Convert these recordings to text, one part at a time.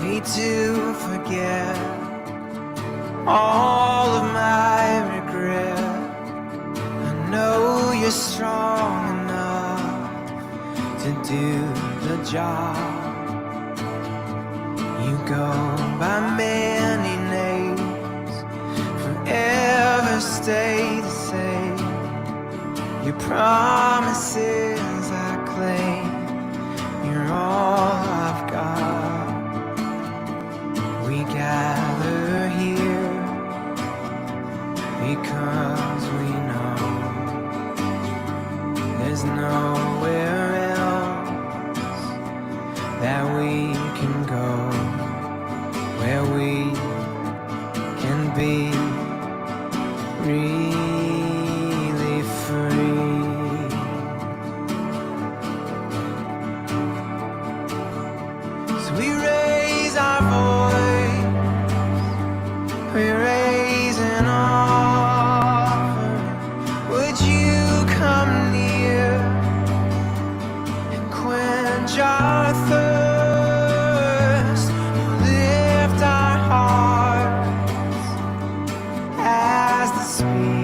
me to forget all of my regret. I know you're strong enough to do the job. You go by many names, forever stay the same. Your promises I claim, you're all I've got. We gather here because we know there's nowhere else that we can go, where we can be really free. So we raise our voice, we raise an offering. Would you come near and quench our thirst? Lift our hearts as the Spirit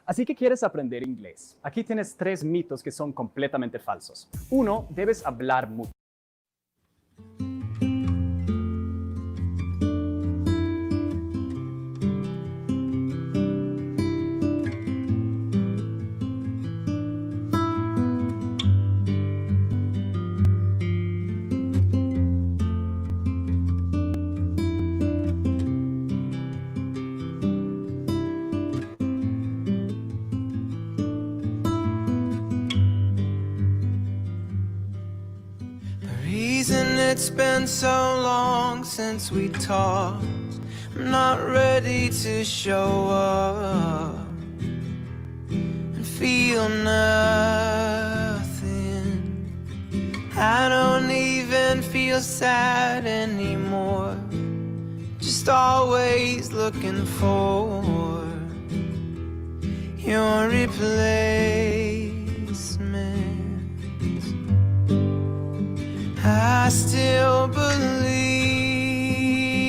Así que quieres aprender inglés. Aquí tienes 3 mitos que son completamente falsos. 1. Debes hablar mucho. It's been so long since we talked. I'm not ready to show up and feel nothing. I don't even feel sad anymore. Just always looking for your replacement. I still believe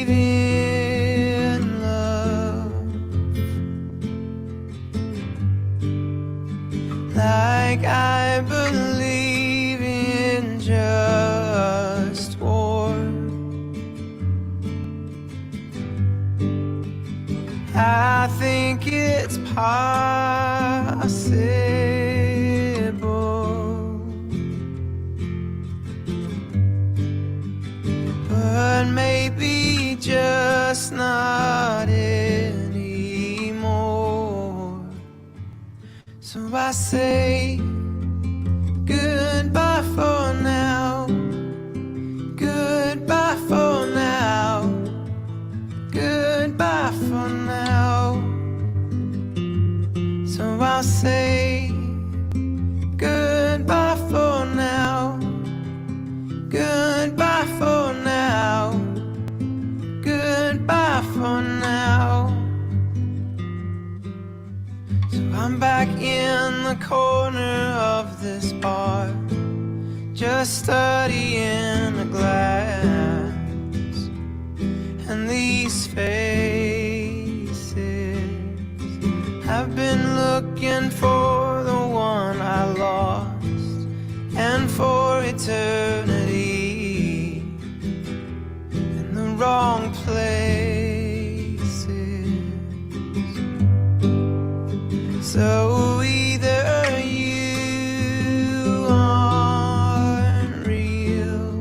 in love, like I believe in just war. I think it's possible, but maybe just not anymore. So I say goodbye for now, goodbye for now, goodbye for now. So I'll say goodbye for now, goodbye for now, goodbye for now. So I'm back in the corner of this bar, just studying the glass and these faces. I've been looking for the one I lost, and for eternity in the wrong places. So either you aren't real,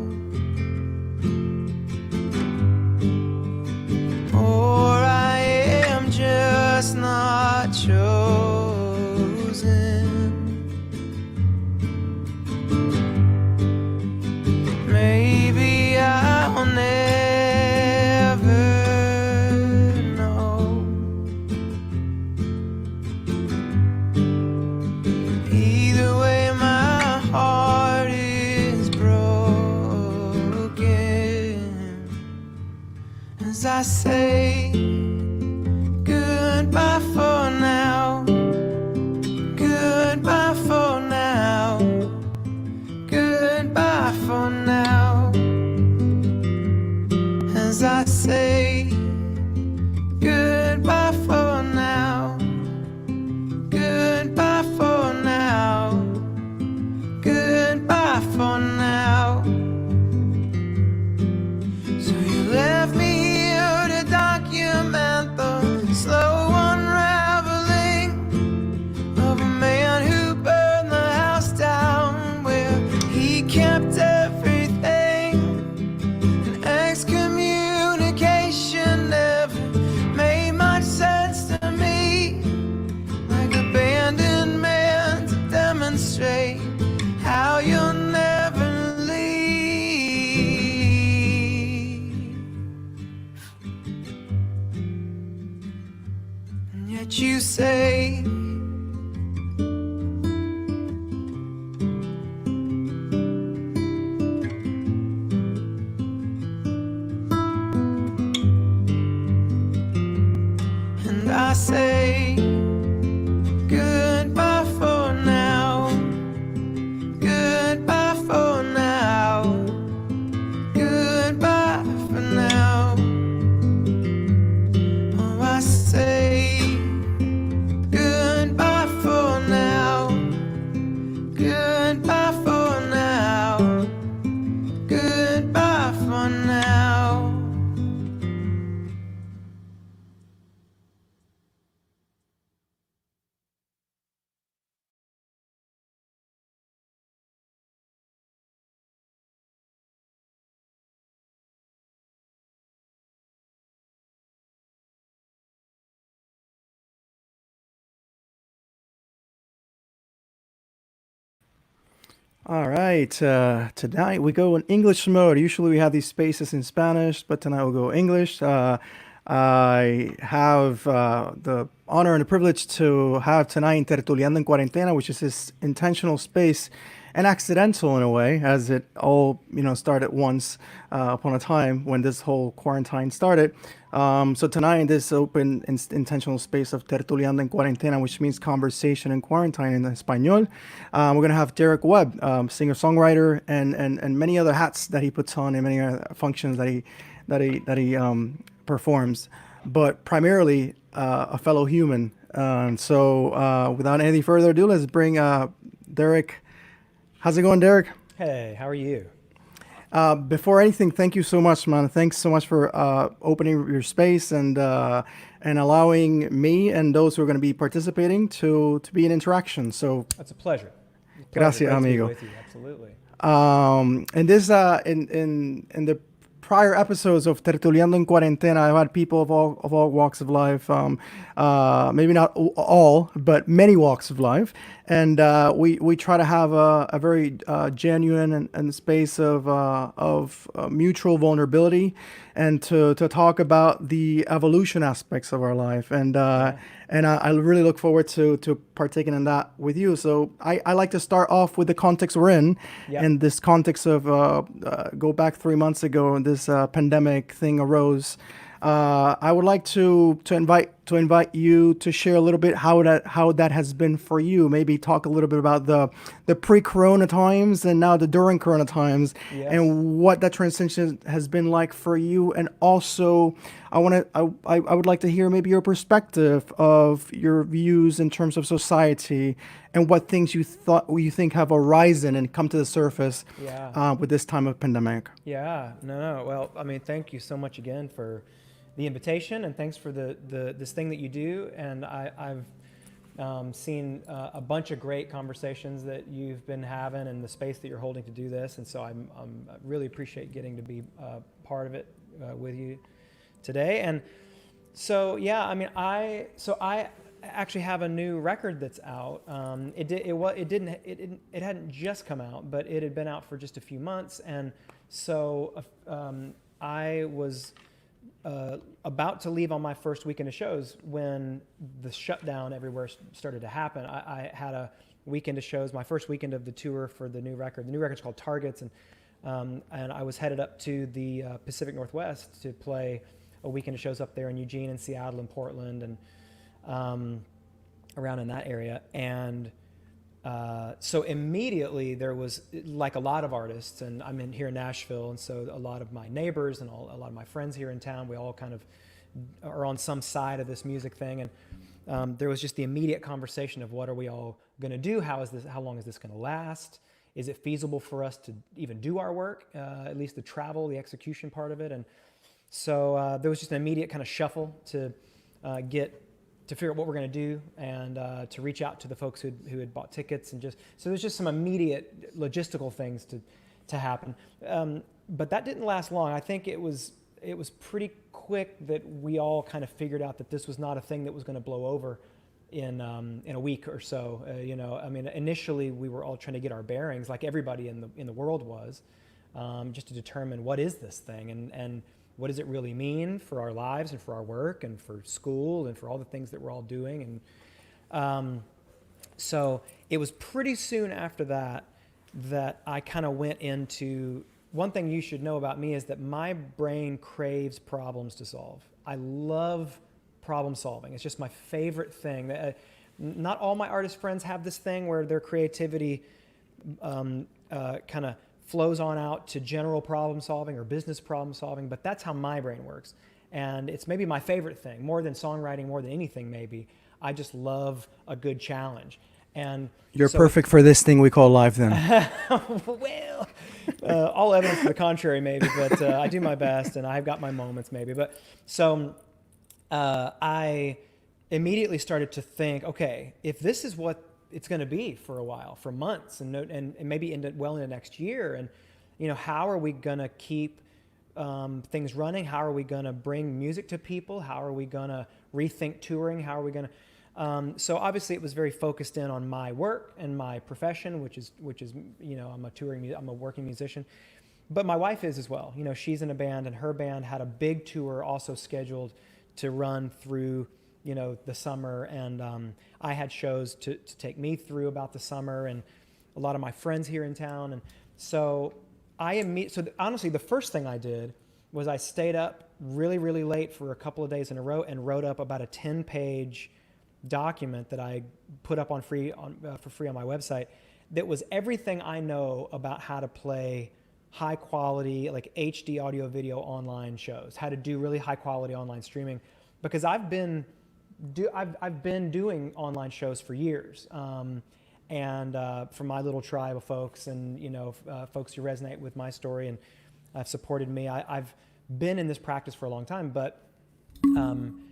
or I am just not chosen. Maybe I'll never know. Either way, my heart is broken as I say goodbye for now, goodbye for now, goodbye for now. As I say goodbye for now, goodbye for now, goodbye for now. So you left me here to document All right. Tonight we go in English mode. Usually we have these spaces in Spanish, but tonight we'll go English. I have the honor and the privilege to have tonight Tertuliando en Cuarentena, which is this intentional space and accidental in a way, as it all started once upon a time when this whole quarantine started. So tonight in this open intentional space of Tertuliando en Cuarentena, which means conversation in quarantine in Espanol, we're gonna have Derek Webb, singer-songwriter, and many other hats that he puts on and many other functions that he performs, but primarily a fellow human. So without any further ado, let's bring Derek. How's it going, Derek? Hey, how are you? Before anything, thank you so much, man. Thanks so much for opening your space and allowing me and those who are going to be participating to be in interaction. So, That's a pleasure. gracias, Great to be amigo. with you. Absolutely. And this in the prior episodes of Tertuliando en Cuarentena, I've had people of all walks of life, maybe not all, but many walks of life, and we try to have a very genuine and space of mutual vulnerability, and to talk about the evolution aspects of our life, and I really look forward to partaking in that with you. So I like to start off with the context we're in, Yep. and this context of go back 3 months ago, and this pandemic thing arose. I would like to invite you to share a little bit how that has been for you. Maybe talk a little bit about the pre-Corona times and now the during Corona times, Yes. and what that transition has been like for you. And also, I would like to hear maybe your perspective of your views in terms of society and what things you think have arisen and come to the surface Yeah. with this time of pandemic. Yeah. No. Well, I mean, thank you so much again for the invitation, and thanks for this thing that you do. And I've seen a bunch of great conversations that you've been having and the space that you're holding to do this. And so I really appreciate getting to be part of it with you today. And so, yeah, I mean, I actually have a new record that's out. It hadn't just come out, but it had been out for just a few months. And so I was about to leave on my first weekend of shows when the shutdown everywhere started to happen. I had a weekend of shows, my first weekend of the tour for the new record. The new record's called Targets, and I was headed up to the Pacific Northwest to play a weekend of shows up there in Eugene and Seattle and Portland and around in that area. And so immediately there was, like a lot of artists, and I'm in here in Nashville, and so a lot of my neighbors and a lot of my friends here in town, we all kind of are on some side of this music thing. And there was just the immediate conversation of what are we all going to do? How long is this going to last? Is it feasible for us to even do our work, at least the travel, the execution part of it? And so there was just an immediate kind of shuffle to figure out what we're going to do, and to reach out to the folks who had bought tickets, and so there's just some immediate logistical things to happen. But that didn't last long. I think it was pretty quick that we all kind of figured out that this was not a thing that was going to blow over in a week or so. I mean, initially we were all trying to get our bearings, like everybody in the world was, just to determine what is this thing and what does it really mean for our lives and for our work and for school and for all the things that we're all doing. And so it was pretty soon after that I kind of went into, one thing you should know about me is that my brain craves problems to solve. I love problem solving. It's just my favorite thing. Not all my artist friends have this thing where their creativity kind of flows on out to general problem solving or business problem solving, but that's how my brain works. And it's maybe my favorite thing, more than songwriting, more than anything maybe. I just love a good challenge. And you're perfect for this thing we call life then. Well, all evidence to the contrary maybe, but I do my best and I've got my moments maybe. But so I immediately started to think, okay, if this is what it's going to be for a while, for months, and maybe into next year. And how are we going to keep things running? How are we going to bring music to people? How are we going to rethink touring? How are we going to So obviously it was very focused in on my work and my profession, which is I'm a working musician, but my wife is as well. She's in a band, and her band had a big tour also scheduled to run through the summer, and I had shows to take me through about the summer, and a lot of my friends here in town, and so honestly, the first thing I did was I stayed up really, really late for a couple of days in a row and wrote up about a 10-page document that I put up for free on my website that was everything I know about how to play high quality, like HD audio video online shows, how to do really high quality online streaming, because I've been doing online shows for years. And for my little tribe of folks, and folks who resonate with my story and have supported me, I've been in this practice for a long time, but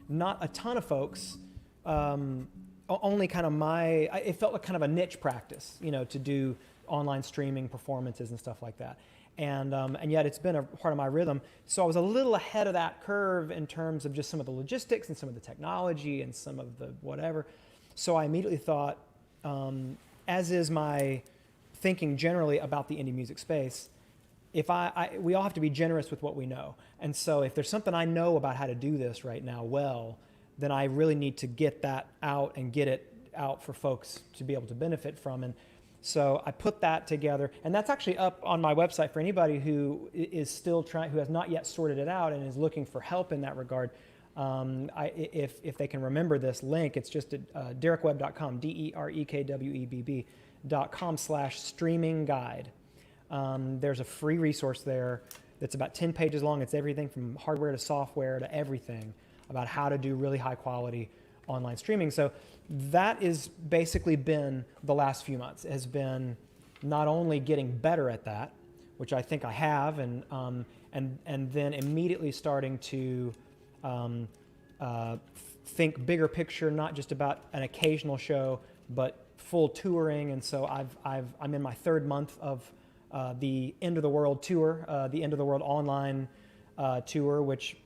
not a ton of folks. Only kind of it felt like kind of a niche practice, to do online streaming performances and stuff like that. And yet it's been a part of my rhythm. So I was a little ahead of that curve in terms of just some of the logistics and some of the technology and some of the whatever. So I immediately thought, as is my thinking generally about the indie music space, we all have to be generous with what we know. And so if there's something I know about how to do this right now well, then I really need to get that out and get it out for folks to be able to benefit from. And so I put that together, and that's actually up on my website for anybody who is still who has not yet sorted it out and is looking for help in that regard. If they can remember this link, it's just at derekwebb.com, derekwebb.com/streaming guide. There's a free resource there that's about 10 pages long. It's everything from hardware to software to everything about how to do really high quality online streaming. So that has basically been the last few months, has been not only getting better at that, which I think I have, and then immediately starting to think bigger picture, not just about an occasional show, but full touring. And so I'm in my third month of the End of the World tour, the End of the World online tour, which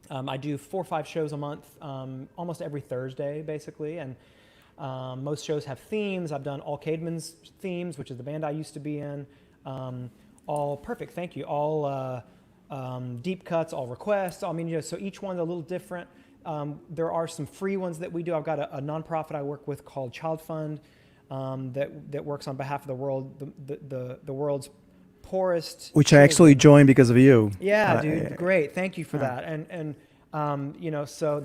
I do 4 or 5 shows a month, almost every Thursday, basically. And most shows have themes. I've done all Caedmon's themes, which is the band I used to be in. All perfect, thank you. All deep cuts, all requests. So each one's a little different. There are some free ones that we do. I've got a nonprofit I work with called Child Fund that works on behalf of the world, the world's poorest. Which I actually joined because of you. Yeah, dude, great. Thank you for that. And so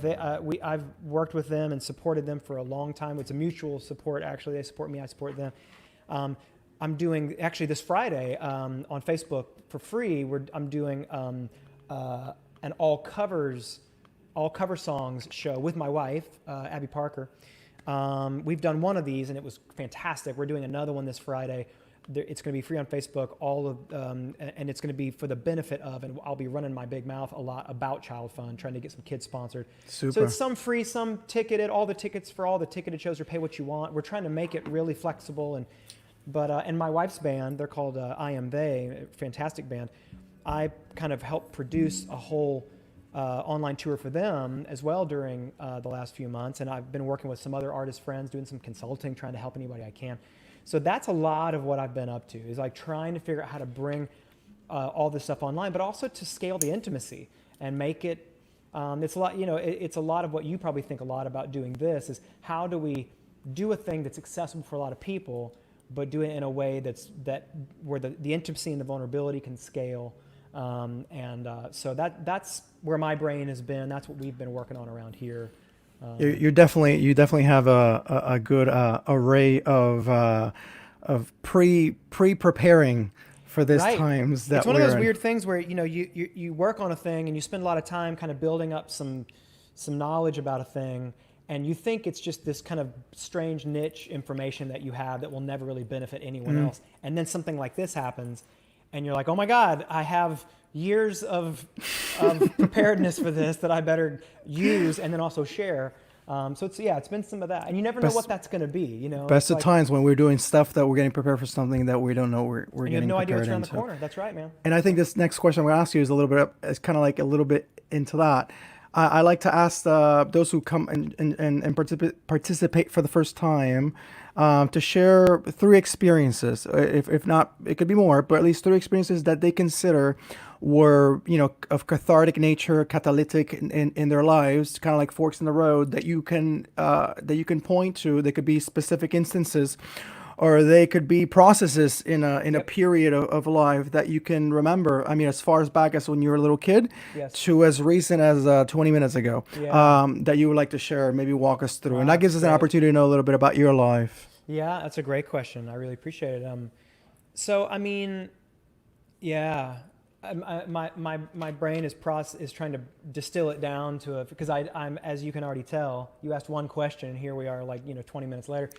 I've worked with them and supported them for a long time. It's a mutual support, actually. They support me, I support them. I'm doing, actually this Friday on Facebook for free, I'm doing an all cover songs show with my wife, Abby Parker. We've done one of these and it was fantastic. We're doing another one this Friday. It's going to be free on Facebook, and it's going to be for the benefit of, and I'll be running my big mouth a lot about Child Fund, trying to get some kids sponsored. Super. So it's some free, some ticketed. All the tickets for all the ticketed shows are pay what you want. We're trying to make it really flexible, and my wife's band, they're called I Am They, a fantastic band. I kind of helped produce a whole online tour for them as well during the last few months, and I've been working with some other artist friends, doing some consulting, trying to help anybody I can. So that's a lot of what I've been up to, is like trying to figure out how to bring all this stuff online, but also to scale the intimacy and make it, it's a lot, it's a lot of what you probably think a lot about doing this, is how do we do a thing that's accessible for a lot of people, but do it in a way where the intimacy and the vulnerability can scale. So that's where my brain has been. That's what we've been working on around here. You definitely have a good array of preparing for this right. times that it's one of those weird things where you work on a thing and you spend a lot of time kind of building up some knowledge about a thing, and you think it's just this kind of strange niche information that you have that will never really benefit anyone else, and then something like this happens and you're like, oh my God, I have years of preparedness for this that I better use and then also share. So it's been some of that, and you never know what that's going to be. Best of times when we're doing stuff that we're getting prepared for something that we don't know we're getting prepared. You have no idea what's around the corner. That's right, man. And I think this next question I'm going to ask you is kind of like a little bit into that. I like to ask those who come and participate for the first time to share three experiences, if not, it could be more, but at least three experiences that they consider were, of cathartic nature, catalytic in their lives, kind of like forks in the road that you can point to. They could be specific instances, or they could be processes in a Yep. period of life that you can remember. I mean, as far as back as when you were a little kid, Yes. to as recent as 20 minutes ago, Yeah. that you would like to share, maybe walk us through, and Wow, that gives that's us an great. opportunity to know a little bit about your life. Yeah, that's a great question. I really appreciate it. So I mean, yeah, my brain is trying to distill it down to because I'm, as you can already tell, you asked one question and here we are, like, 20 minutes later.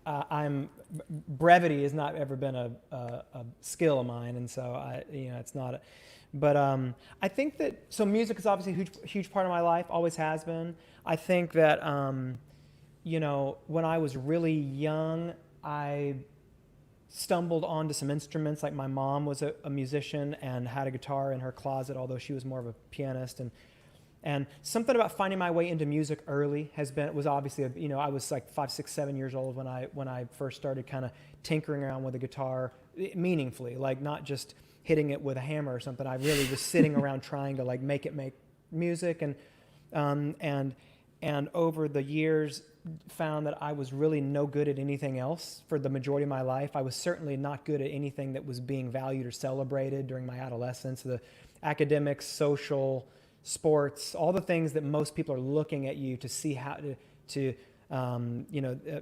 I'm brevity has not ever been a skill of mine, and so it's not. But I think that so music is obviously a huge part of my life, always has been. I think that when I was really young, I stumbled onto some instruments. Like my mom was a musician and had a guitar in her closet, although she was more of a pianist. And something about finding my way into music early was obviously, I was like 5, 6, 7 years old when I first started kind of tinkering around with the guitar meaningfully, like not just hitting it with a hammer or something. I really was sitting around trying to like make music, and over the years found that I was really no good at anything else for the majority of my life. I was certainly not good at anything that was being valued or celebrated during my adolescence. The academics, social, sports, all the things that most people are looking at you to see how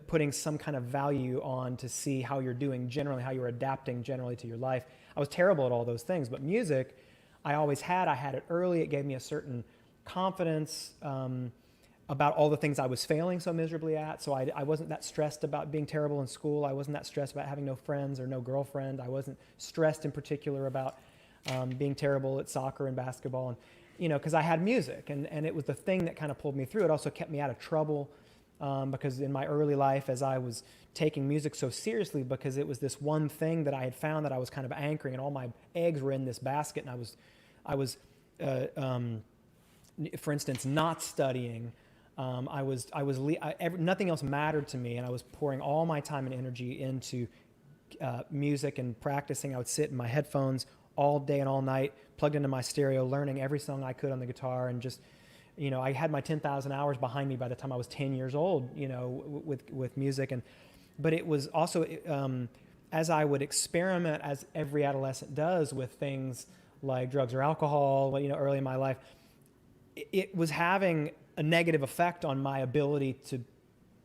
putting some kind of value on to see how you're doing generally, how you're adapting generally to your life. I was terrible at all those things, but music, I always had. I had it early. It gave me a certain confidence about all the things I was failing so miserably at. So I wasn't that stressed about being terrible in school. I wasn't that stressed about having no friends or no girlfriend. I wasn't stressed in particular about being terrible at soccer and basketball, and because I had music, and it was the thing that kind of pulled me through. It also kept me out of trouble because in my early life, as I was taking music so seriously, because it was this one thing that I had found that I was kind of anchoring, and all my eggs were in this basket, and I was for instance, not studying. Nothing else mattered to me, and I was pouring all my time and energy into music and practicing. I would sit in my headphones all day and all night, plugged into my stereo, learning every song I could on the guitar, and just, I had my 10,000 hours behind me by the time I was 10 years old, with music. But it was also, as I would experiment, as every adolescent does, with things like drugs or alcohol, early in my life, it was having a negative effect on my ability to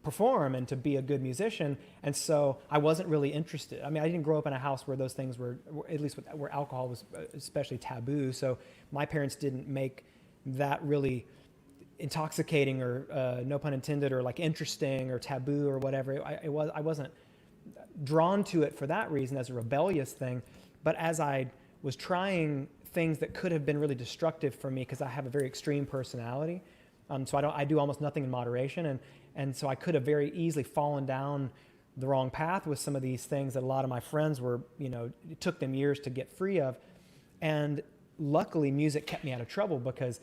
perform and to be a good musician. And so I wasn't really interested. I mean, I didn't grow up in a house where those things were at least where alcohol was especially taboo. So my parents didn't make that really intoxicating or no pun intended, or like interesting or taboo or whatever. I wasn't drawn to it for that reason, as a rebellious thing. But as I was trying things that could have been really destructive for me, because I have a very extreme personality, so I do almost nothing in moderation, and so I could have very easily fallen down the wrong path with some of these things that a lot of my friends were, it took them years to get free of. And luckily music kept me out of trouble, because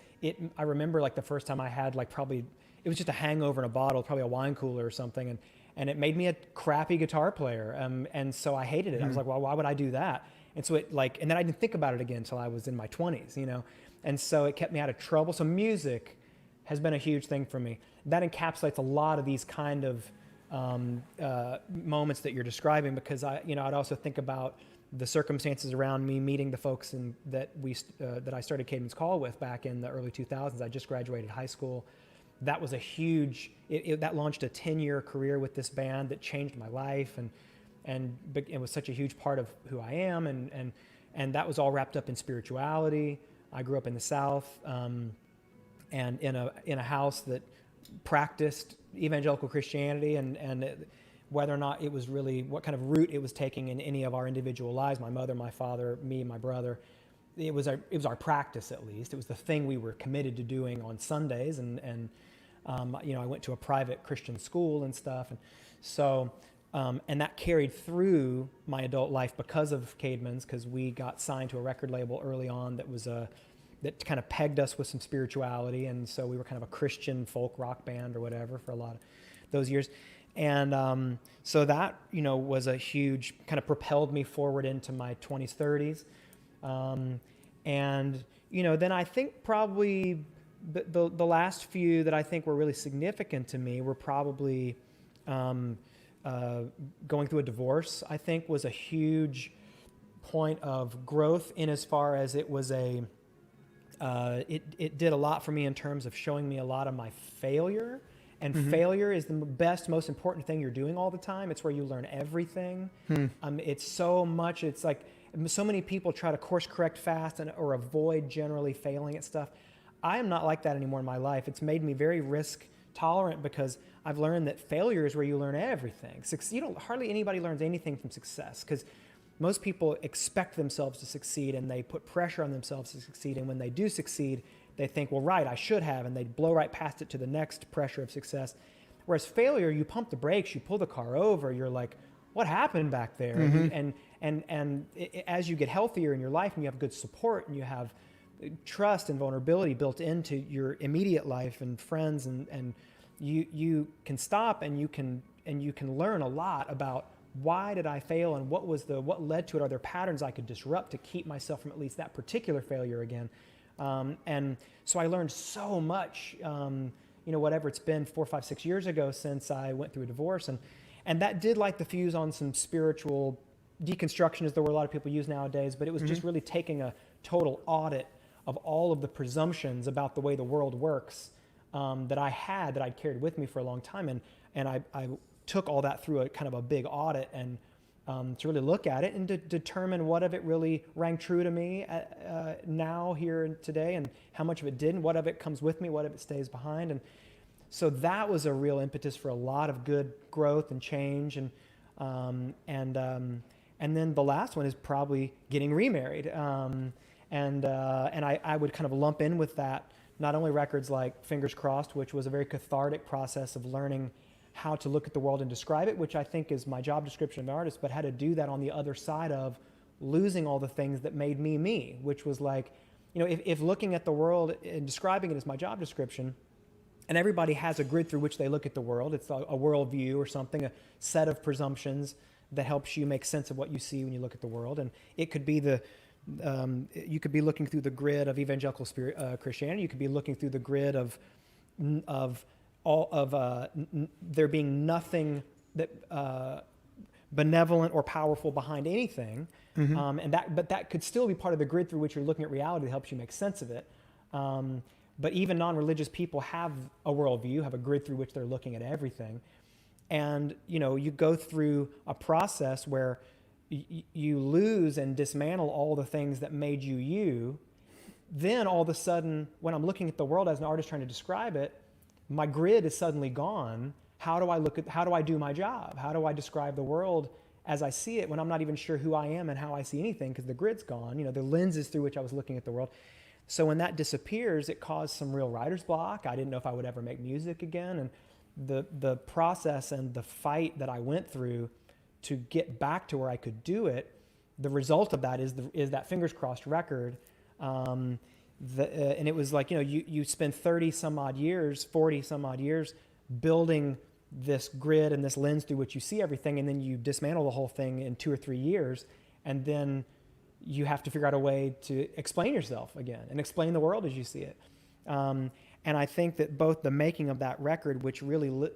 I remember like the first time I had probably, it was just a hangover in a bottle, probably a wine cooler or something, and it made me a crappy guitar player. And so I hated it. Mm-hmm. I was like, well, why would I do that? And so and then I didn't think about it again until I was in my 20s, and so it kept me out of trouble. So music has been a huge thing for me. That encapsulates a lot of these kind of moments that you're describing, because I'd also think about the circumstances around me meeting the folks that I started Caden's Call with back in the early 2000s. I just graduated high school. That was a huge, that launched a 10-year career with this band that changed my life, and it was such a huge part of who I am, and that was all wrapped up in spirituality. I grew up in the South, and in a house that practiced evangelical Christianity, and whether or not it was really what kind of root it was taking in any of our individual lives, my mother, my father, me, my brother, it was our practice. At least it was the thing we were committed to doing on Sundays, and I went to a private Christian school and stuff, and so and that carried through my adult life because of Caedmon's, because we got signed to a record label early on that was that kind of pegged us with some spirituality, and so we were kind of a Christian folk rock band or whatever for a lot of those years. And so that, was a huge, kind of propelled me forward into my 20s, 30s. And, then I think probably the last few that I think were really significant to me were probably going through a divorce, I think was a huge point of growth in as far as it was it did a lot for me in terms of showing me a lot of my failure. And failure is the best, most important thing you're doing all the time. It's where you learn everything. It's so much, it's like so many people try to course correct fast or avoid generally failing at stuff. I am not like that anymore in my life. It's made me very risk tolerant because I've learned that failure is where you learn everything. Hardly anybody learns anything from success because most people expect themselves to succeed and they put pressure on themselves to succeed. And when they do succeed, they think, well, right, I should have, and they blow right past it to the next pressure of success. Whereas failure, you pump the brakes, you pull the car over, you're like, what happened back there? And as you get healthier in your life and you have good support and you have trust and vulnerability built into your immediate life and friends, and you can stop and you can learn a lot about why did I fail and what led to it? Are there patterns I could disrupt to keep myself from at least that particular failure again? And so I learned so much, whatever it's been 4, 5, 6 years ago since I went through a divorce. And that did light the fuse on some spiritual deconstruction is the word a lot of people use nowadays, but it was just really taking a total audit of all of the presumptions about the way the world works that I'd carried with me for a long time. And I took all that through a kind of a big audit and to really look at it and to determine what of it really rang true to me now, here, and today, and how much of it didn't, what of it comes with me, what of it stays behind. And so that was a real impetus for a lot of good growth and change. And then the last one is probably getting remarried. And I would kind of lump in with that not only records like Fingers Crossed, which was a very cathartic process of learning how to look at the world and describe it, which I think is my job description of an artist, but how to do that on the other side of losing all the things that made me, which was like, if looking at the world and describing it as my job description, and everybody has a grid through which they look at the world, it's a worldview or something, a set of presumptions that helps you make sense of what you see when you look at the world. And it could be you could be looking through the grid of evangelical Christianity, you could be looking through the grid of there being nothing that benevolent or powerful behind anything, but that could still be part of the grid through which you're looking at reality that helps you make sense of it. But even non-religious people have a worldview, have a grid through which they're looking at everything, and you go through a process where you lose and dismantle all the things that made you. Then all of a sudden, when I'm looking at the world as an artist trying to describe it, my grid is suddenly gone. How do I do my job? How do I describe the world as I see it when I'm not even sure who I am and how I see anything because the grid's gone, the lenses through which I was looking at the world. So when that disappears, it caused some real writer's block. I didn't know if I would ever make music again. And the process and the fight that I went through to get back to where I could do it, the result of that is that Fingers Crossed record. And it was like, you spend 40 some odd years building this grid and this lens through which you see everything, and then you dismantle the whole thing in 2 or 3 years, and then you have to figure out a way to explain yourself again and explain the world as you see it. And I think that both the making of that record, which really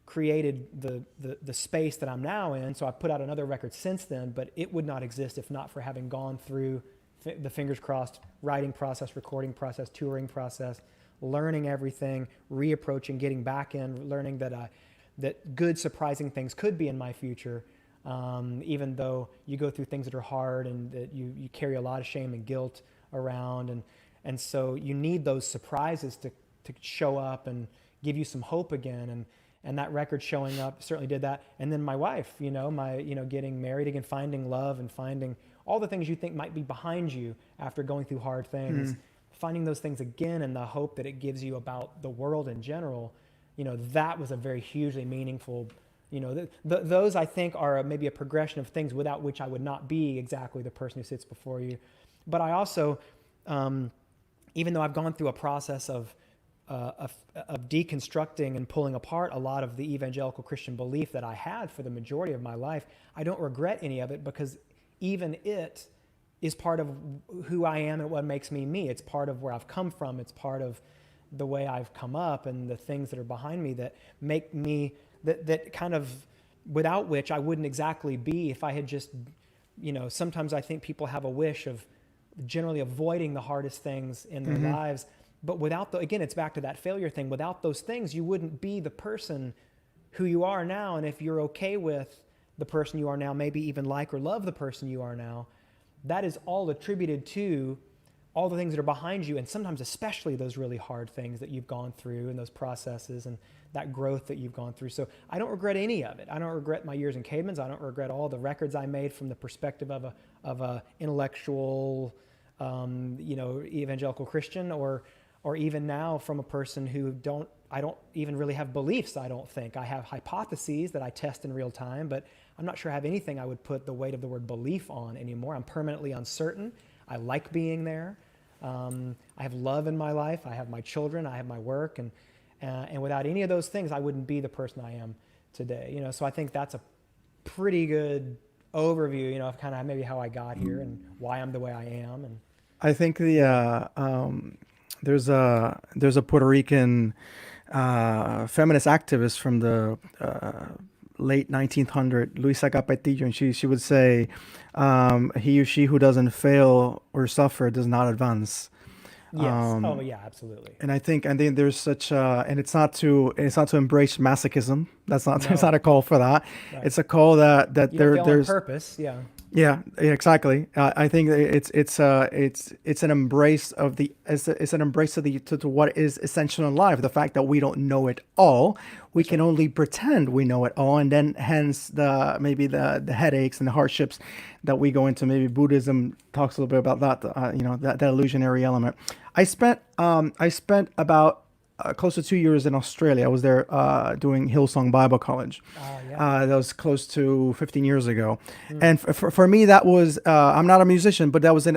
created the space that I'm now in, so I put out another record since then, but it would not exist if not for having gone through the Fingers Crossed writing process, recording process, touring process, learning everything, reapproaching, getting back in, learning that good, surprising things could be in my future, even though you go through things that are hard and that you carry a lot of shame and guilt around. And so you need those surprises to show up and give you some hope again. And that record showing up certainly did that. And then my wife, getting married again, finding love and finding all the things you think might be behind you after going through hard things, finding those things again and the hope that it gives you about the world in general, that was a very hugely meaningful, those I think are maybe a progression of things without which I would not be exactly the person who sits before you. But I also, even though I've gone through a process of deconstructing and pulling apart a lot of the evangelical Christian belief that I had for the majority of my life, I don't regret any of it, because even it is part of who I am and what makes me me. It's part of where I've come from. It's part of the way I've come up and the things that are behind me that make me, that kind of, without which I wouldn't exactly be if I had just, sometimes I think people have a wish of generally avoiding the hardest things in their lives. But without again, it's back to that failure thing. Without those things, you wouldn't be the person who you are now. And if you're okay with the person you are now, maybe even like or love the person you are now, that is all attributed to all the things that are behind you, and sometimes especially those really hard things that you've gone through and those processes and that growth that you've gone through. So I don't regret any of it. I don't regret my years in Caedmon's. I don't regret all the records I made from the perspective of a intellectual, evangelical Christian, or even now from a person who I don't even really have beliefs, I don't think. I have hypotheses that I test in real time, but I'm not sure I have anything I would put the weight of the word belief on anymore. I'm permanently uncertain. I like being there. I have love in my life. I have my children. I have my work. And without any of those things, I wouldn't be the person I am today. So I think that's a pretty good overview, of kind of maybe how I got here and why I'm the way I am. And I think there's a Puerto Rican feminist activist from the late 1900s, Luisa Capetillo, and she would say, he or she who doesn't fail or suffer does not advance. yes, oh yeah, absolutely. And I think there's such and it's not to embrace masochism. That's not No. it's not a call for that. Right. It's a call that You don't fail on there's purpose, yeah. yeah, exactly. I think it's an embrace of to what is essential in life. The fact that we don't know it all, we can only pretend we know it all, and then hence the headaches and the hardships that we go into. Maybe Buddhism talks a little bit about that, that illusionary element. I spent about close to 2 years in Australia. I was there doing Hillsong Bible College. That was close to 15 years ago. And for me, that was, I'm not a musician, but it was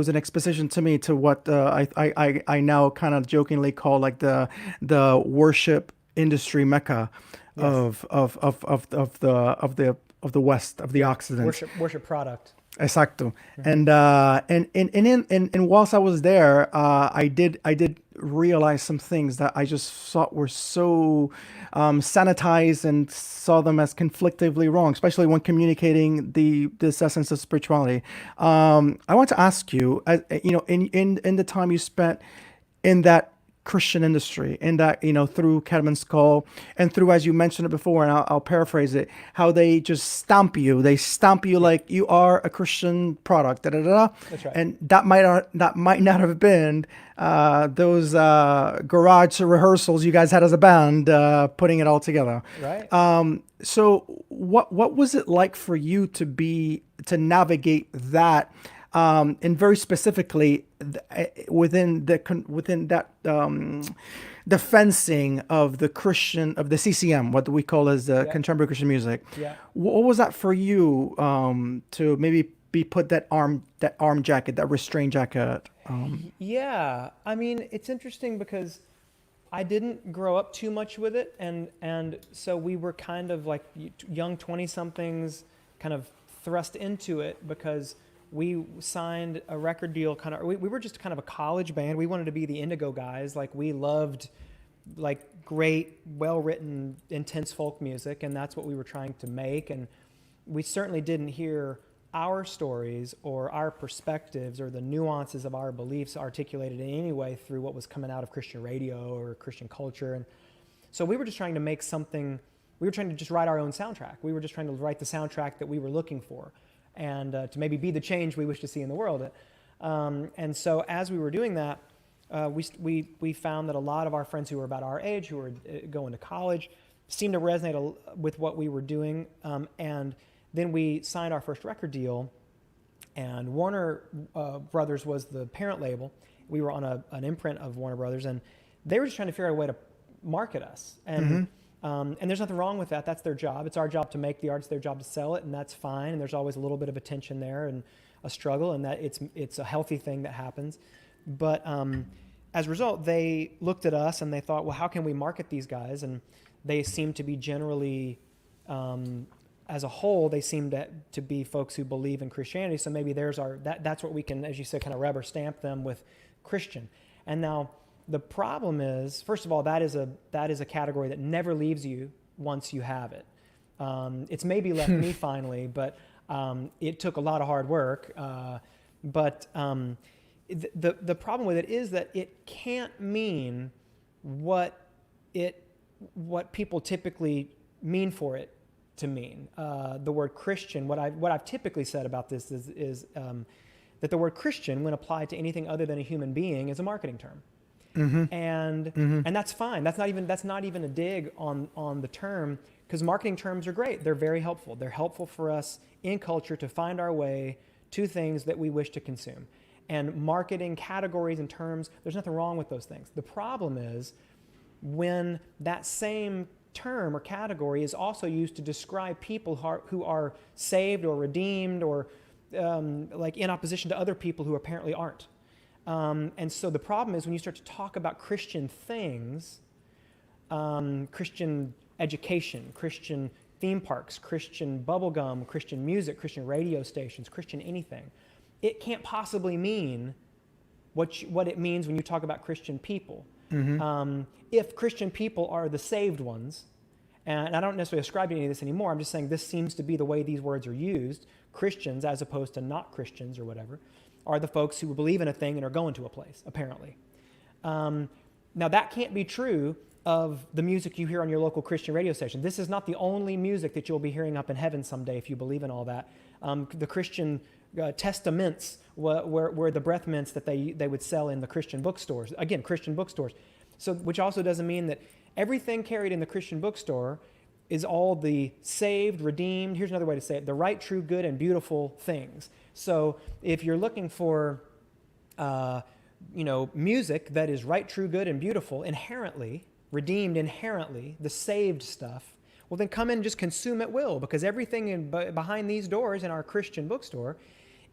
an exposition to me to what I now kind of jokingly call like the worship industry mecca of the West, of the Occident. Worship product. Exacto. And whilst I was there, I did realize some things that I just thought were so sanitized and saw them as conflictively wrong, especially when communicating this essence of spirituality. I want to ask you, in the time you spent in that Christian industry, in that, through Caedmon's Call and through, as you mentioned it before, and I'll paraphrase it, how they just stamp you. They stamp you like you are a Christian product. That's right. And that might not have been those garage rehearsals you guys had as a band, putting it all together. Right. So what was it like for you to navigate that? And very specifically within that the fencing of the CCM, what we call as contemporary Christian music. Yeah. What was that for you to maybe be put that arm jacket, that restraint jacket? Yeah, I mean, it's interesting because I didn't grow up too much with it, and so we were kind of like young 20-somethings kind of thrust into it because we signed a record deal we were just kind of a college band. We wanted to be the Indigo guys. Like, we loved like great, well-written, intense folk music, and that's what we were trying to make. And we certainly didn't hear our stories or our perspectives or the nuances of our beliefs articulated in any way through what was coming out of Christian radio or Christian culture. And so we were just trying to make something, we were trying to just write our own soundtrack. We were just trying to write the soundtrack that we were looking for, and to maybe be the change we wish to see in the world. And so as we were doing that, we found that a lot of our friends who were about our age, who were going to college, seemed to resonate with what we were doing. And then we signed our first record deal, and Warner Brothers was the parent label. We were on an imprint of Warner Brothers, and they were just trying to figure out a way to market us. And and there's nothing wrong with that. That's their job. It's our job to make the art. It's their job to sell it, and that's fine. And there's always a little bit of a tension there and a struggle, and that it's a healthy thing that happens. But as a result, they looked at us and they thought, well, how can we market these guys? And they seem to be generally, as a whole, they seem to be folks who believe in Christianity. So maybe that's what we can, as you said, kind of rubber stamp them with Christian. And now the problem is, first of all, that is a category that never leaves you once you have it. It's maybe left me finally, but it took a lot of hard work. But the problem with it is that it can't mean what people typically mean for it to mean. The word Christian, what I've typically said about this is that the word Christian, when applied to anything other than a human being, is a marketing term. Mm-hmm. And that's fine. That's not even a dig on the term, because marketing terms are great. They're very helpful. They're helpful for us in culture to find our way to things that we wish to consume. And marketing categories and terms, there's nothing wrong with those things. The problem is when that same term or category is also used to describe people who are saved or redeemed or like in opposition to other people who apparently aren't. And so the problem is when you start to talk about Christian things, Christian education, Christian theme parks, Christian bubblegum, Christian music, Christian radio stations, Christian anything, it can't possibly mean what it means when you talk about Christian people. Mm-hmm. If Christian people are the saved ones, and I don't necessarily ascribe to any of this anymore, I'm just saying this seems to be the way these words are used, Christians as opposed to not Christians or whatever, are the folks who believe in a thing and are going to a place, apparently. Now that can't be true of the music you hear on your local Christian radio station. This is not the only music that you'll be hearing up in heaven someday if you believe in all that. The Christian testaments were the breath mints that they would sell in the Christian bookstores. Again, Christian bookstores. So, which also doesn't mean that everything carried in the Christian bookstore is all the saved, redeemed, here's another way to say it, the right, true, good, and beautiful things. So if you're looking for music that is right, true, good, and beautiful inherently, redeemed inherently, the saved stuff, well then come in and just consume at will, because everything behind these doors in our Christian bookstore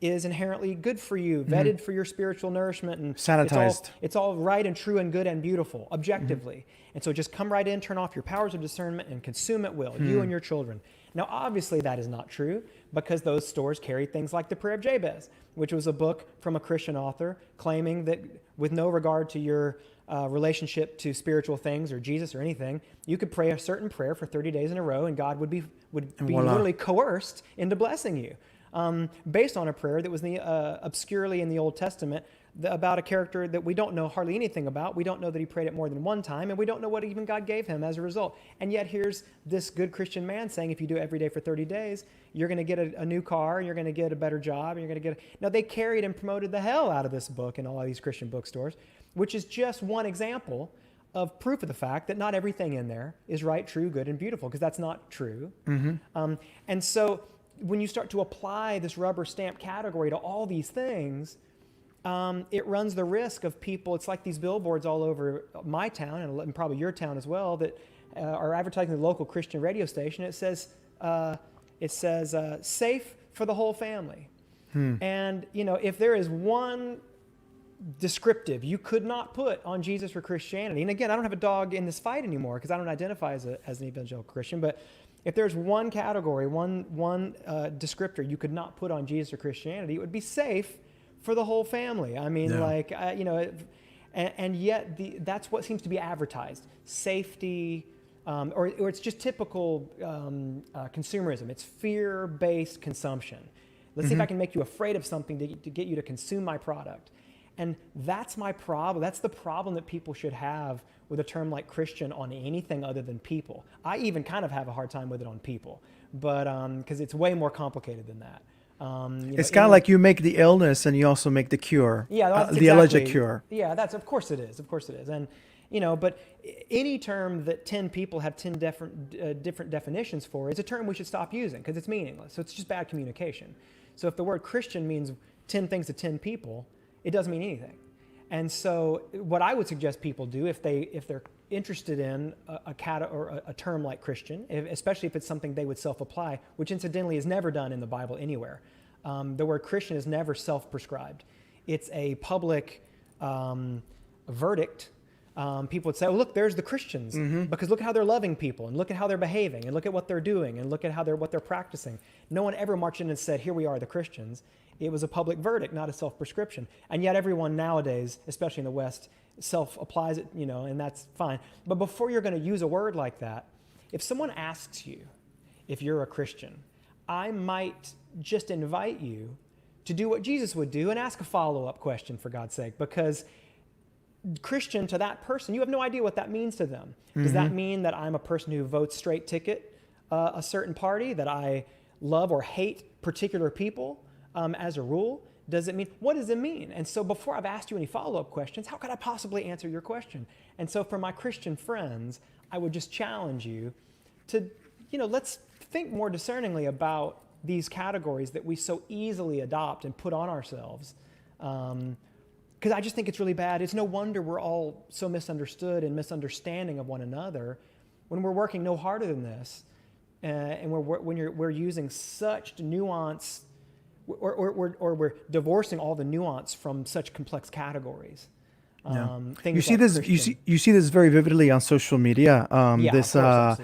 is inherently good for you, vetted for your spiritual nourishment, and sanitized. It's all right and true and good and beautiful, objectively. And so just come right in, turn off your powers of discernment, and consume at will, you and your children. Now, obviously, that is not true, because those stores carry things like The Prayer of Jabez, which was a book from a Christian author claiming that with no regard to your relationship to spiritual things or Jesus or anything, you could pray a certain prayer for 30 days in a row, and God would be literally coerced into blessing you. Based on a prayer that was obscurely in the Old Testament about a character that we don't know hardly anything about. We don't know that he prayed it more than one time, and we don't know what even God gave him as a result. And yet here's this good Christian man saying if you do it every day for 30 days, you're going to get a new car, and you're going to get a better job, and you're going to get Now, they carried and promoted the hell out of this book in all of these Christian bookstores, which is just one example of proof of the fact that not everything in there is right, true, good, and beautiful, because that's not true. Mm-hmm. And so when you start to apply this rubber stamp category to all these things, it runs the risk of people, it's like these billboards all over my town and probably your town as well that are advertising the local Christian radio station. It says safe for the whole family. And, if there is one descriptive you could not put on Jesus or Christianity, and again, I don't have a dog in this fight anymore because I don't identify as an evangelical Christian, but if there's one category, one descriptor you could not put on Jesus or Christianity, it would be safe for the whole family. I mean, and yet that's what seems to be advertised. Safety, or it's just typical consumerism. It's fear-based consumption. Let's see if I can make you afraid of something to get you to consume my product. And that's my problem. That's the problem that people should have with a term like Christian on anything other than people. I even kind of have a hard time with it on people, but because it's way more complicated than that. It's kind of like you make the illness and you also make the cure. Yeah, that's the alleged cure. Yeah, of course it is. Of course it is. And but any term that 10 people have 10 different definitions for is a term we should stop using because it's meaningless. So it's just bad communication. So if the word Christian means 10 things to 10 people, it doesn't mean anything. And so what I would suggest people do if they're interested in a term like Christian, especially if it's something they would self-apply, which incidentally is never done in the Bible anywhere. The word Christian is never self-prescribed. It's a public verdict, people would say, oh, look, there's the Christians, because look at how they're loving people, and look at how they're behaving, and look at what they're doing, and look at what they're practicing. No one ever marched in and said, here we are, the Christians. It was a public verdict, not a self-prescription. And yet everyone nowadays, especially in the West, self-applies it, and that's fine. But before you're going to use a word like that, if someone asks you if you're a Christian, I might just invite you to do what Jesus would do and ask a follow-up question, for God's sake, because Christian to that person, you have no idea what that means to them. Does that mean that I'm a person who votes straight ticket a certain party, that I love or hate particular people as a rule? What does it mean? And so before I've asked you any follow-up questions, how could I possibly answer your question? And so for my Christian friends, I would just challenge you to, let's think more discerningly about these categories that we so easily adopt and put on ourselves. Because I just think it's really bad. It's no wonder we're all so misunderstood and misunderstanding of one another when we're working no harder than this, and we're using such nuance, or we're divorcing all the nuance from such complex categories. You see this very vividly on social media. The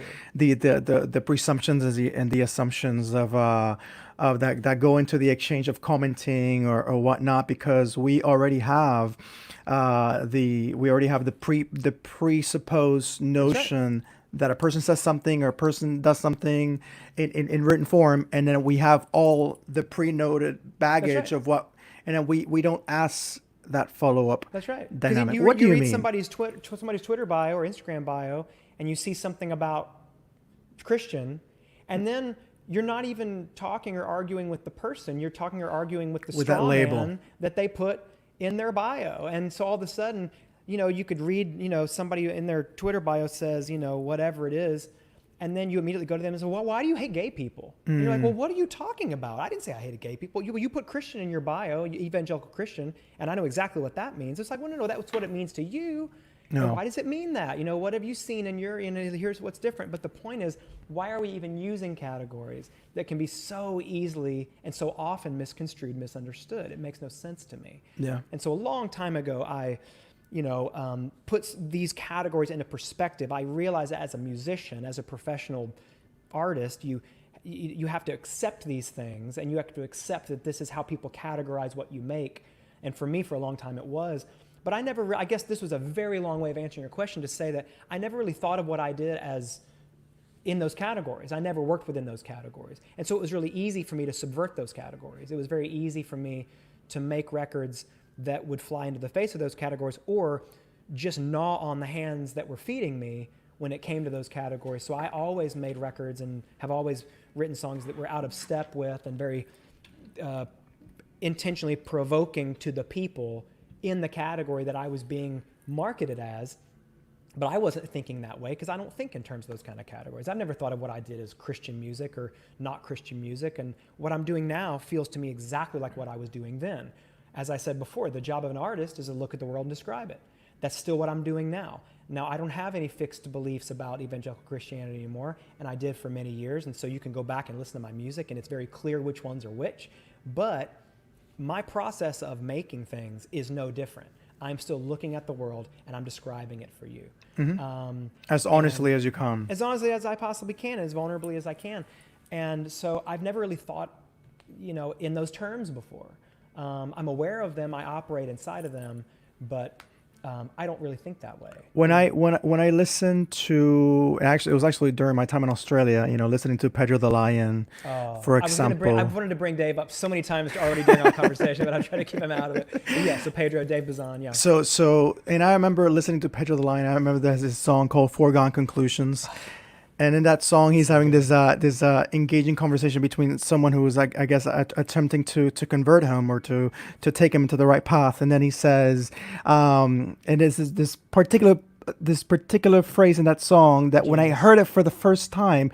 presumptions and the assumptions of that go into the exchange of commenting or whatnot, because we already have the presupposed notion that a person says something or a person does something in written form, and then we have all the pre-noted baggage of what, and then we don't ask that follow-up. That's right. Dynamic. What do you mean? Read somebody's Twitter bio or Instagram bio, and you see something about Christian, and then you're not even talking or arguing with the person. You're talking or arguing with the straw man that they put in their bio. And so all of a sudden, you could read, somebody in their Twitter bio says, whatever it is, and then you immediately go to them and say, well, why do you hate gay people? And you're like, well, what are you talking about? I didn't say I hated gay people. You put Christian in your bio, evangelical Christian, and I know exactly what that means. It's like, well, no, that's what it means to you. No. Why does it mean that? What have you seen in your, here's what's different. But the point is, why are we even using categories that can be so easily and so often misconstrued, misunderstood? It makes no sense to me. Yeah. And so a long time ago, I puts these categories into perspective. I realize that as a musician, as a professional artist, you have to accept these things, and you have to accept that this is how people categorize what you make. And for me, for a long time, it was. But I guess this was a very long way of answering your question to say that I never really thought of what I did as in those categories. I never worked within those categories. And so it was really easy for me to subvert those categories. It was very easy for me to make records that would fly into the face of those categories, or just gnaw on the hands that were feeding me when it came to those categories. So I always made records and have always written songs that were out of step with and very intentionally provoking to the people in the category that I was being marketed as. But I wasn't thinking that way, because I don't think in terms of those kind of categories. I've never thought of what I did as Christian music or not Christian music, and what I'm doing now feels to me exactly like what I was doing then. As I said before, the job of an artist is to look at the world and describe it. That's still what I'm doing now. Now, I don't have any fixed beliefs about evangelical Christianity anymore, and I did for many years, and so you can go back and listen to my music, and it's very clear which ones are which. But my process of making things is no different. I'm still looking at the world, and I'm describing it for you. Mm-hmm. As honestly as you can. As honestly as I possibly can, as vulnerably as I can. And so I've never really thought, in those terms before. I'm aware of them, I operate inside of them, but I don't really think that way. When I listened to, it was actually during my time in Australia, listening to Pedro the Lion, for example. I wanted to bring Dave up so many times already during our conversation, but I'm trying to keep him out of it. But yeah, so Pedro, Dave Bazan, yeah. So, and I remember listening to Pedro the Lion. I remember there's this song called Foregone Conclusions. And in that song, he's having this engaging conversation between someone who was, I guess, attempting to convert him or to take him into the right path. And then he says, and there's this particular phrase in that song that when I heard it for the first time,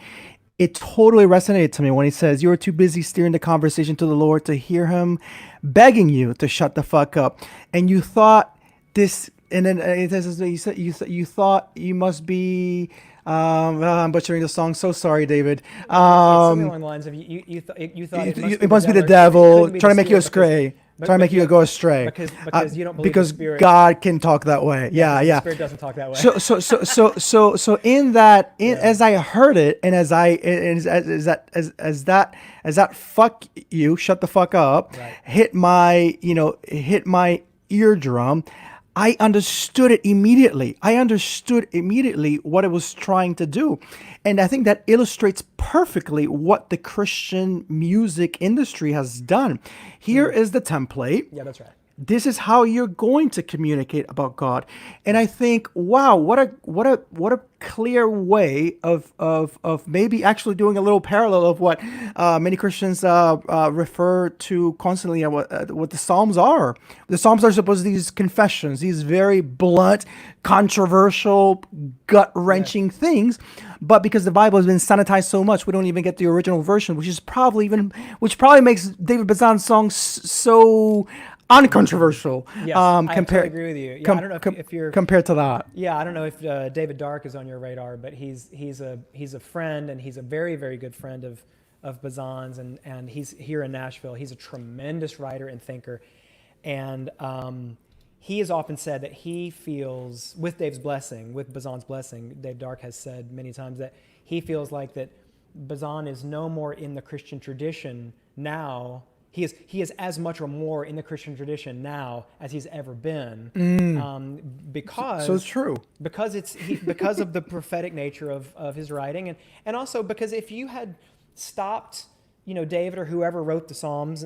it totally resonated to me when he says, "You are too busy steering the conversation to the Lord to hear him begging you to shut the fuck up." And you thought this, and then it says, you thought you must be. I'm butchering the song. So sorry, David. Something along the lines of you thought it must be the devil trying to make you astray. trying to make you go astray. Because you don't believe because the Spirit. God can talk that way. Yeah. The Spirit doesn't talk that way. So in that, as I heard it, and as that fuck you, shut the fuck up, Right. hit my eardrum, I understood it immediately. I understood immediately what it was trying to do. And I think that illustrates perfectly what the Christian music industry has done. Here is the template. Yeah, that's right. This is how you're going to communicate about God. And I think, wow, what a clear way of maybe actually doing a little parallel of what many Christians refer to constantly what the Psalms are. The Psalms are supposed to be these confessions, these very blunt, controversial, gut-wrenching things. But because the Bible has been sanitized so much, we don't even get the original version, which probably makes David Bazan's songs so uncontroversial. Yes, I totally agree with you. Yeah, I don't know if you're compared to that. Yeah, I don't know if David Dark is on your radar, but he's a friend, and he's a very, very good friend of Bazan's, and he's here in Nashville. He's a tremendous writer and thinker, and he has often said that he feels, with Dave's blessing, with Bazan's blessing, Dave Dark has said many times that he feels like that Bazan is no more in the Christian tradition now. He is as much or more in the Christian tradition now as he's ever been, because so it's true, because because of the prophetic nature of his writing, and also because if you had stopped, David or whoever wrote the Psalms,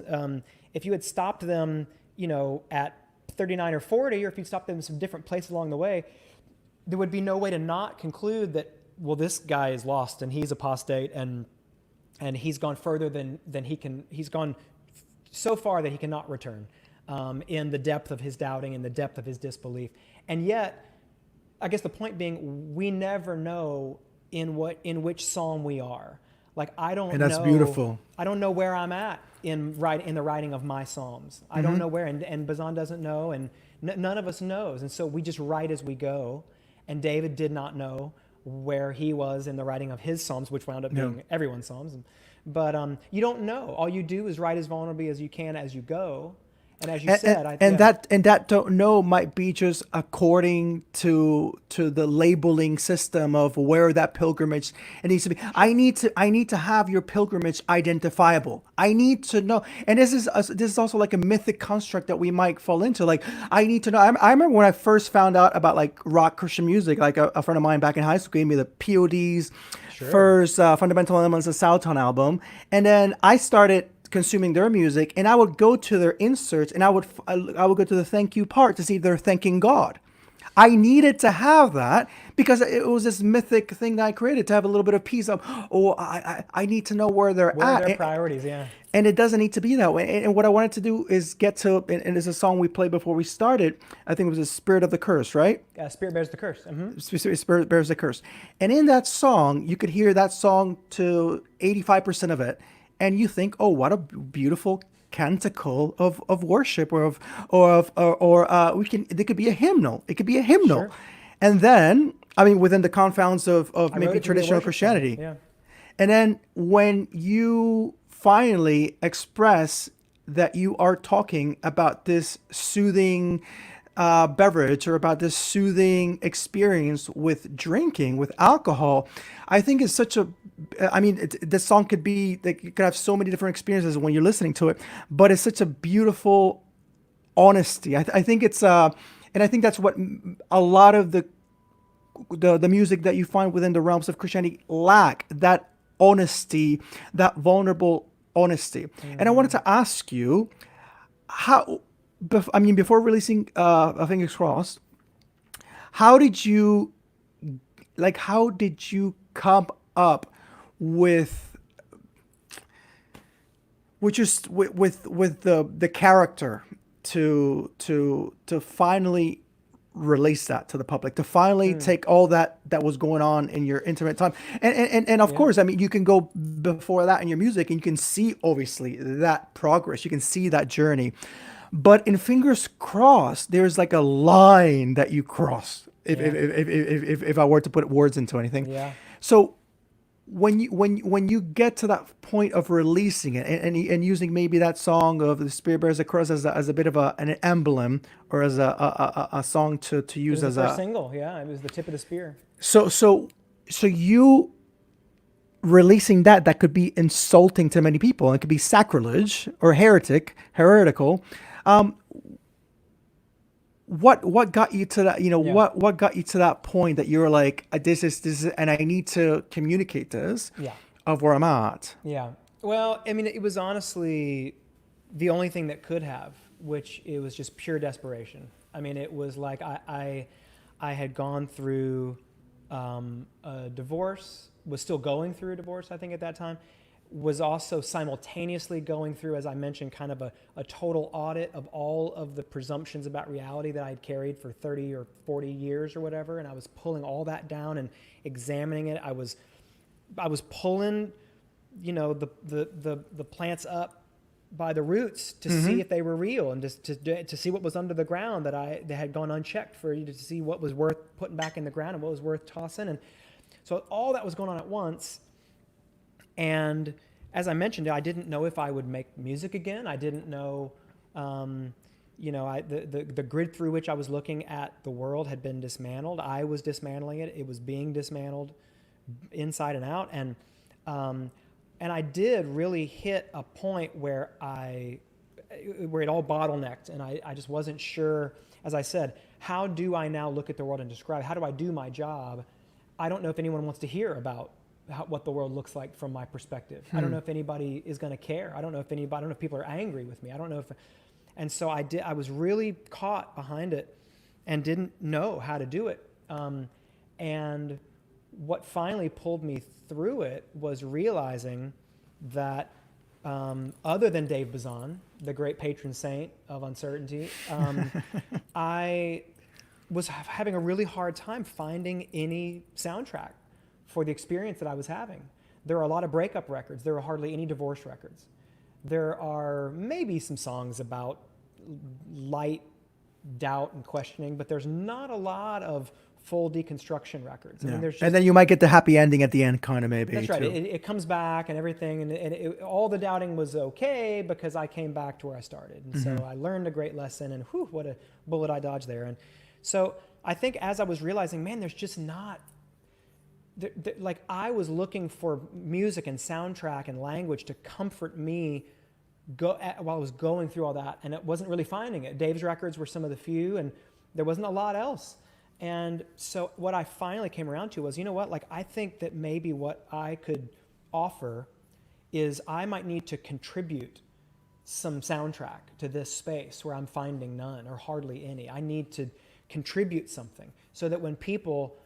if you had stopped them, at 39 or 40, or if you'd stopped them in some different place along the way, there would be no way to not conclude that, well, this guy is lost and he's apostate and he's gone further than he can. He's gone so far that he cannot return in the depth of his doubting, in the depth of his disbelief. And yet, I guess the point being, we never know in which psalm we are. Like, I don't know. And that's beautiful. I don't know where I'm at in the writing of my psalms. I don't know where, and Bazan doesn't know, and none of us knows. And so we just write as we go. And David did not know where he was in the writing of his psalms, which wound up being everyone's psalms. But you don't know. All you do is write as vulnerably as you can as you go. And as you said, that don't know might be just according to the labeling system of where that pilgrimage it needs to be. I need to have your pilgrimage identifiable. I need to know. And this is also like a mythic construct that we might fall into. Like, I need to know. I remember when I first found out about like rock Christian music. Like a friend of mine back in high school gave me the POD's first Fundamental Elements of Southtown album, and then I started consuming their music, and I would go to their inserts, and I would go to the thank you part to see if they're thanking God. I needed to have that because it was this mythic thing that I created to have a little bit of peace of, I need to know where they're at. Where are their priorities, yeah. And it doesn't need to be that way. And what I wanted to do is get to, and it's a song we played before we started. I think it was the Spirit of the Curse, right? Spirit Bears the Curse. Mm-hmm. Spirit Bears the Curse. And in that song, you could hear that song to 85% of it. And you think, oh, what a beautiful canticle of worship, there could be a hymnal. It could be a hymnal. Sure. And then, within the confounds of maybe traditional Christianity. Yeah. And then when you finally express that you are talking about this soothing beverage or about this soothing experience with drinking, with alcohol, I think it's such a, this song could be, like, you could have so many different experiences when you're listening to it, but it's such a beautiful honesty. I think it's, and I think that's what a lot of the music that you find within the realms of Christianity lack, that honesty, that vulnerable honesty. Mm-hmm. And I wanted to ask you, before releasing Fingers Crossed, how did you come up with the character to finally release that to the public, to finally take all that was going on in your intimate time, and of course, you can go before that in your music and you can see obviously that progress, you can see that journey, but in Fingers Crossed, there's like a line that you cross. If I were to put words into anything, yeah. So when you get to that point of releasing it and using maybe that song of the Spirit Bears the Cross as a bit of an emblem or as a song to It use was the as first a single. Yeah, it was the tip of the spear. so you releasing that could be insulting to many people and it could be sacrilege or heretical. What got you to that, Yeah. what got you to that point that you're like, this is and I need to communicate this Yeah. of where I'm at. Yeah. Well, I mean, it was honestly the only thing that could have, which it was just pure desperation. I mean, it was like I had gone through a divorce, was still going through a divorce, I think, at that time, was also simultaneously going through, as I mentioned, kind of a total audit of all of the presumptions about reality that I'd carried for 30 or 40 years or whatever. And I was pulling all that down and examining it. I was pulling, the plants up by the roots to see if they were real and just to see what was under the ground that had gone unchecked, for you to see what was worth putting back in the ground and what was worth tossing. And so all that was going on at once. And as I mentioned, I didn't know if I would make music again. I didn't know, the grid through which I was looking at the world had been dismantled. I was dismantling it. It was being dismantled inside and out. And I did really hit a point where it all bottlenecked, and I just wasn't sure. As I said, how do I now look at the world and describe? How do I do my job? I don't know if anyone wants to hear about what the world looks like from my perspective. I don't know if anybody is going to care. I don't know if people are angry with me. I don't know if, and so I was really caught behind it and didn't know how to do it. And what finally pulled me through it was realizing that other than Dave Bazan, the great patron saint of uncertainty, I was having a really hard time finding any soundtrack for the experience that I was having. There are a lot of breakup records. There are hardly any divorce records. There are maybe some songs about light doubt and questioning, but there's not a lot of full deconstruction records. I mean, there's just, And then you might get the happy ending at the end, kind of, maybe. that's right. Too. It comes back and everything, and all the doubting was okay because I came back to where I started. And so I learned a great lesson, and whew, what a bullet I dodged there. And so I think as I was realizing, man, there's just not, like I was looking for music and soundtrack and language to comfort me while I was going through all that, and it wasn't really finding it. Dave's records were some of the few, and there wasn't a lot else. And so what I finally came around to was, you know what, like I think that maybe what I could offer is I might need to contribute some soundtrack to this space where I'm finding none or hardly any. I need to contribute something so that when people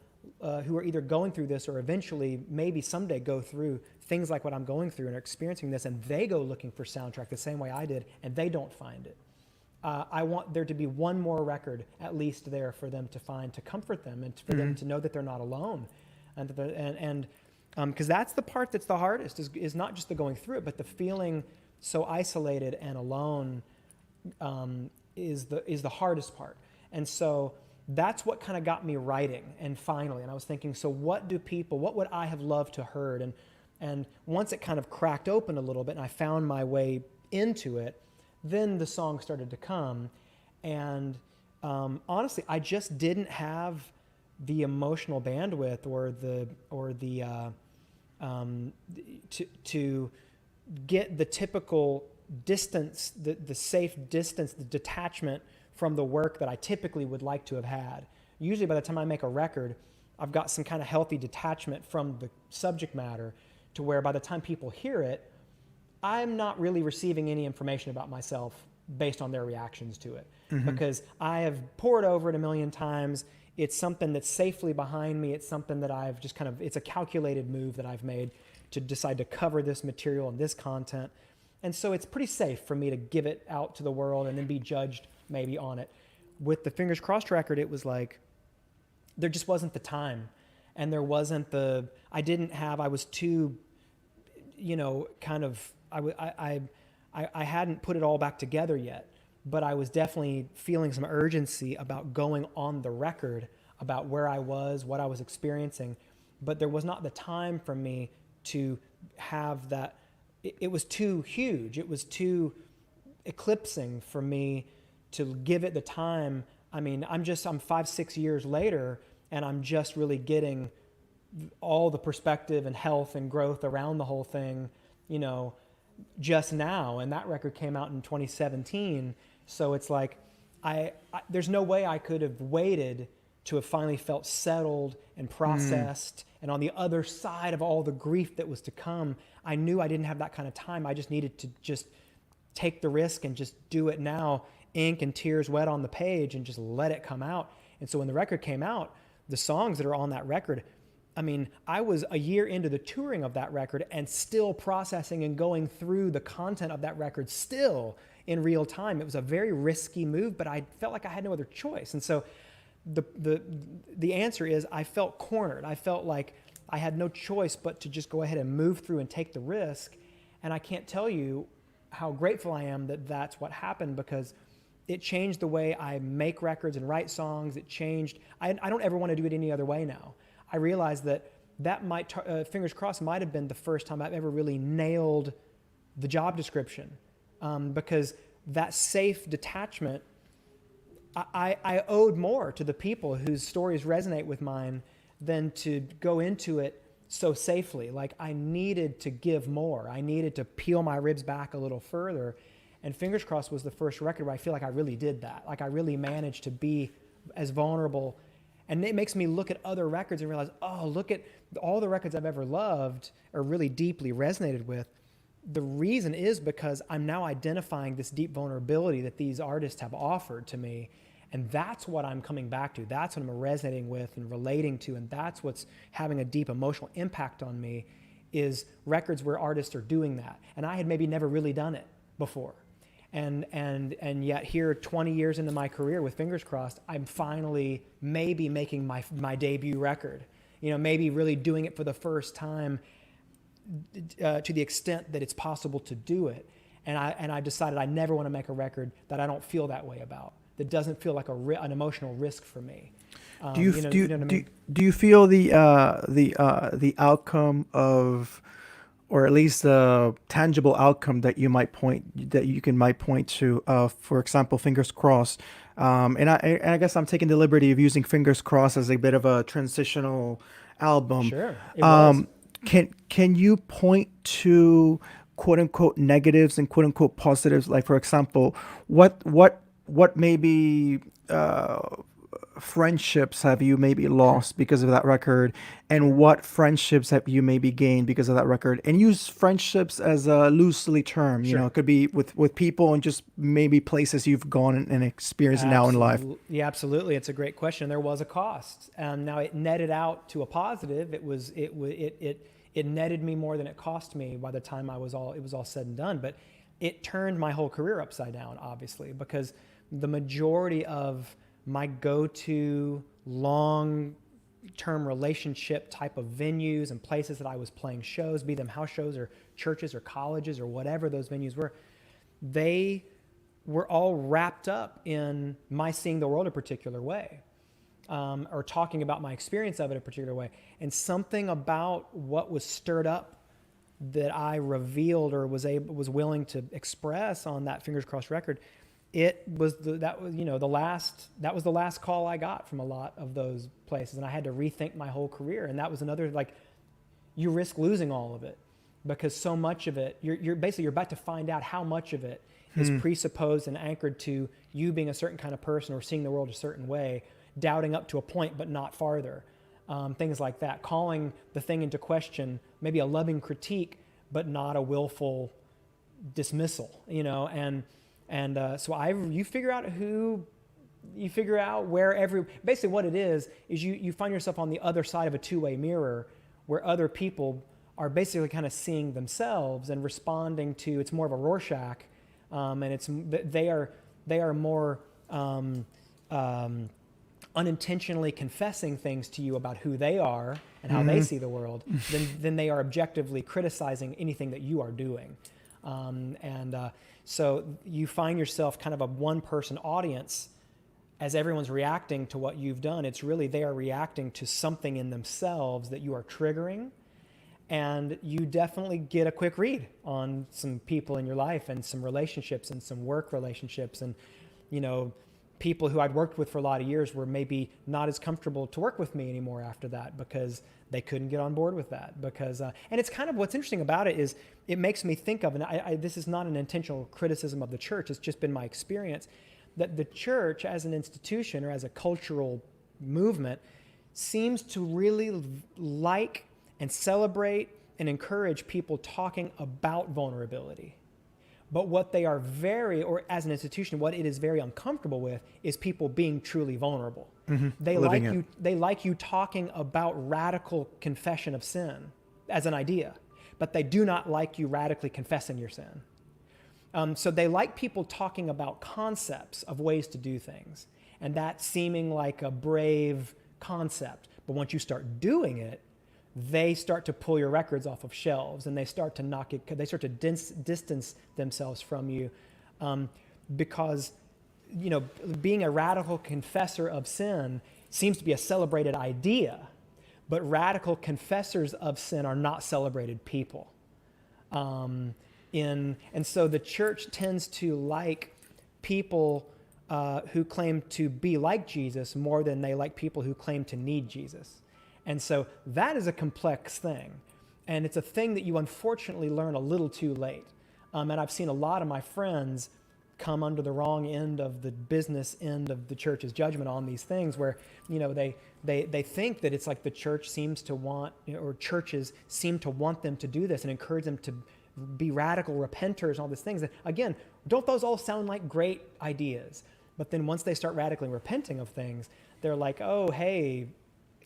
who are either going through this or eventually maybe someday go through things like what I'm going through and are experiencing this, and they go looking for soundtrack the same way I did and they don't find it. I want there to be one more record at least there for them to find, to comfort them, and for them to know that they're not alone. And because that's the part that's the hardest, is not just the going through it, but the feeling so isolated and alone is the hardest part. And so that's what kind of got me writing. And finally, and I was thinking, so what would I have loved to heard? And once it kind of cracked open a little bit and I found my way into it, then the song started to come. And honestly, I just didn't have the emotional bandwidth to get the typical distance, the safe distance, the detachment from the work that I typically would like to have had. Usually by the time I make a record, I've got some kind of healthy detachment from the subject matter to where by the time people hear it, I'm not really receiving any information about myself based on their reactions to it. Because I have poured over it a million times. It's something that's safely behind me. It's something that I've just it's a calculated move that I've made to decide to cover this material and this content. And so it's pretty safe for me to give it out to the world and then be judged maybe on it. With the Fingers Crossed record, it was like, there just wasn't the time. And there wasn't I was too, I hadn't put it all back together yet, but I was definitely feeling some urgency about going on the record about where I was, what I was experiencing, but there was not the time for me to have that. It was too huge. It was too eclipsing for me to give it the time. I mean, I'm 5-6 years later, and I'm just really getting all the perspective and health and growth around the whole thing, just now. And that record came out in 2017. So it's like, there's no way I could have waited to have finally felt settled and processed. And on the other side of all the grief that was to come, I knew I didn't have that kind of time. I just needed to just take the risk and just do it now, ink and tears wet on the page, and just let it come out. And so when the record came out, the songs that are on that record, I mean, I was a year into the touring of that record and still processing and going through the content of that record still in real time. It was a very risky move, but I felt like I had no other choice. And so the answer is, I felt cornered. I felt like I had no choice but to just go ahead and move through and take the risk. And I can't tell you how grateful I am that that's what happened, because it changed the way I make records and write songs. It changed. I don't ever want to do it any other way now. I realized that might, fingers crossed, might have been the first time I've ever really nailed the job description, because that safe detachment, I owed more to the people whose stories resonate with mine than to go into it so safely. Like, I needed to give more. I needed to peel my ribs back a little further. And Fingers Crossed was the first record where I feel like I really did that. Like, I really managed to be as vulnerable. And it makes me look at other records and realize, oh, look at all the records I've ever loved or really deeply resonated with. The reason is because I'm now identifying this deep vulnerability that these artists have offered to me. And that's what I'm coming back to. That's what I'm resonating with and relating to. And that's what's having a deep emotional impact on me, is records where artists are doing that. And I had maybe never really done it before. And yet here, 20 years into my career with Fingers Crossed, I'm finally maybe making my debut record. Maybe really doing it for the first time, to the extent that it's possible to do it. And I decided I never want to make a record that I don't feel that way about, that doesn't feel like an emotional risk for me. Do you feel the outcome of, or at least the tangible outcome that you might point to, for example, Fingers Crossed, and I guess I'm taking the liberty of using Fingers Crossed as a bit of a transitional album. Sure. It was. Can you point to quote unquote negatives and quote unquote positives? Like, for example, what maybe friendships have you maybe lost because of that record, and what friendships have you maybe gained because of that record? And use friendships as a loosely term. Sure. It could be with people and just maybe places you've gone and experienced now in life. Yeah, absolutely. It's a great question. There was a cost. Now it netted out to a positive. It netted me more than it cost me by the time it was all said and done. But it turned my whole career upside down, obviously, because the majority of my go-to long-term relationship type of venues and places that I was playing shows, be them house shows or churches or colleges or whatever those venues were, they were all wrapped up in my seeing the world a particular way, or talking about my experience of it a particular way. And something about what was stirred up that I revealed or was willing to express on that Fingers Crossed record, that was the last call I got from a lot of those places, and I had to rethink my whole career. And that was another, like, you risk losing all of it, because so much of it, you're about to find out how much of it is presupposed and anchored to you being a certain kind of person or seeing the world a certain way, doubting up to a point but not farther. Things like that, calling the thing into question, maybe a loving critique but not a willful dismissal, so you figure out where basically what it is you find yourself on the other side of a two-way mirror, where other people are basically kind of seeing themselves and responding to, it's more of a Rorschach, and they are more unintentionally confessing things to you about who they are and how they see the world than they are objectively criticizing anything that you are doing. So you find yourself kind of a one-person audience as everyone's reacting to what you've done. It's really they are reacting to something in themselves that you are triggering. and you definitely get a quick read on some people in your life and some relationships and some work relationships. And, you know, people who I'd worked with for a lot of years were maybe not as comfortable to work with me anymore after that because they couldn't get on board with that. Because, and it's kind of what's interesting about it is it makes me think of, and this is not an intentional criticism of the church, it's just been my experience, that the church as an institution or as a cultural movement seems to really like and celebrate and encourage people talking about vulnerability. But what they are or as an institution, what it is very uncomfortable with is people being truly vulnerable. Mm-hmm. They like you talking about radical confession of sin as an idea, but they do not like you radically confessing your sin. So they like people talking about concepts of ways to do things, and that seeming like a brave concept. But once you start doing it, they start to pull your records off of shelves, and they start to distance themselves from you, because, you know, being a radical confessor of sin seems to be a celebrated idea, but radical confessors of sin are not celebrated people. And so the church tends to like people who claim to be like Jesus more than they like people who claim to need Jesus. And so that is a complex thing. And it's a thing that you unfortunately learn a little too late. And I've seen a lot of my friends come under the wrong end of the business end of the church's judgment on these things where, you know, they think that it's like the church seems to want, you know, or churches seem to want them to do this and encourage them to be radical repenters and all these things. And again, don't those all sound like great ideas? But then once they start radically repenting of things, they're like, oh, hey,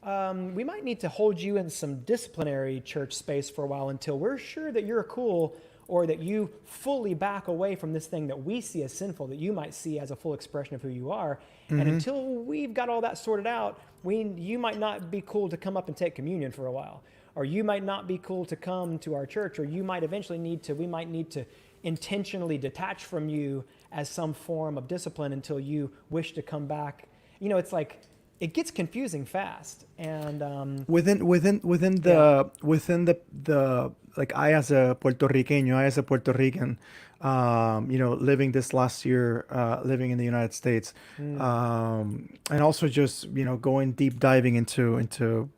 we might need to hold you in some disciplinary church space for a while until we're sure that you're cool or that you fully back away from this thing that we see as sinful, that you might see as a full expression of who you are. Mm-hmm. And until we've got all that sorted out, you might not be cool to come up and take communion for a while. Or you might not be cool to come to our church, or you might eventually we might need to intentionally detach from you as some form of discipline until you wish to come back. You know, it's like, it gets confusing fast. And within the like I as a Puerto Rican, you know, living this last year, living in the United States, and also just, you know, going deep diving into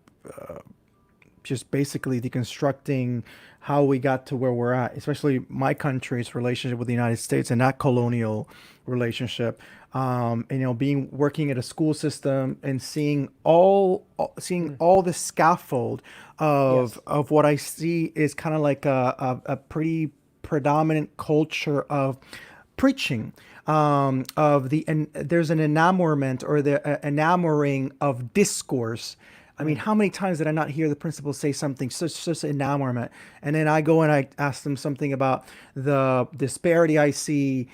just basically deconstructing how we got to where we're at, especially my country's relationship with the United States and that colonial relationship. And, you know, working at a school system and seeing all the scaffold of what I see is kind of like a pretty predominant culture of preaching, there's an enamorment or the enamoring of discourse. I mean, how many times did I not hear the principal say something, such enamorment? And then I go and I ask them something about the disparity I see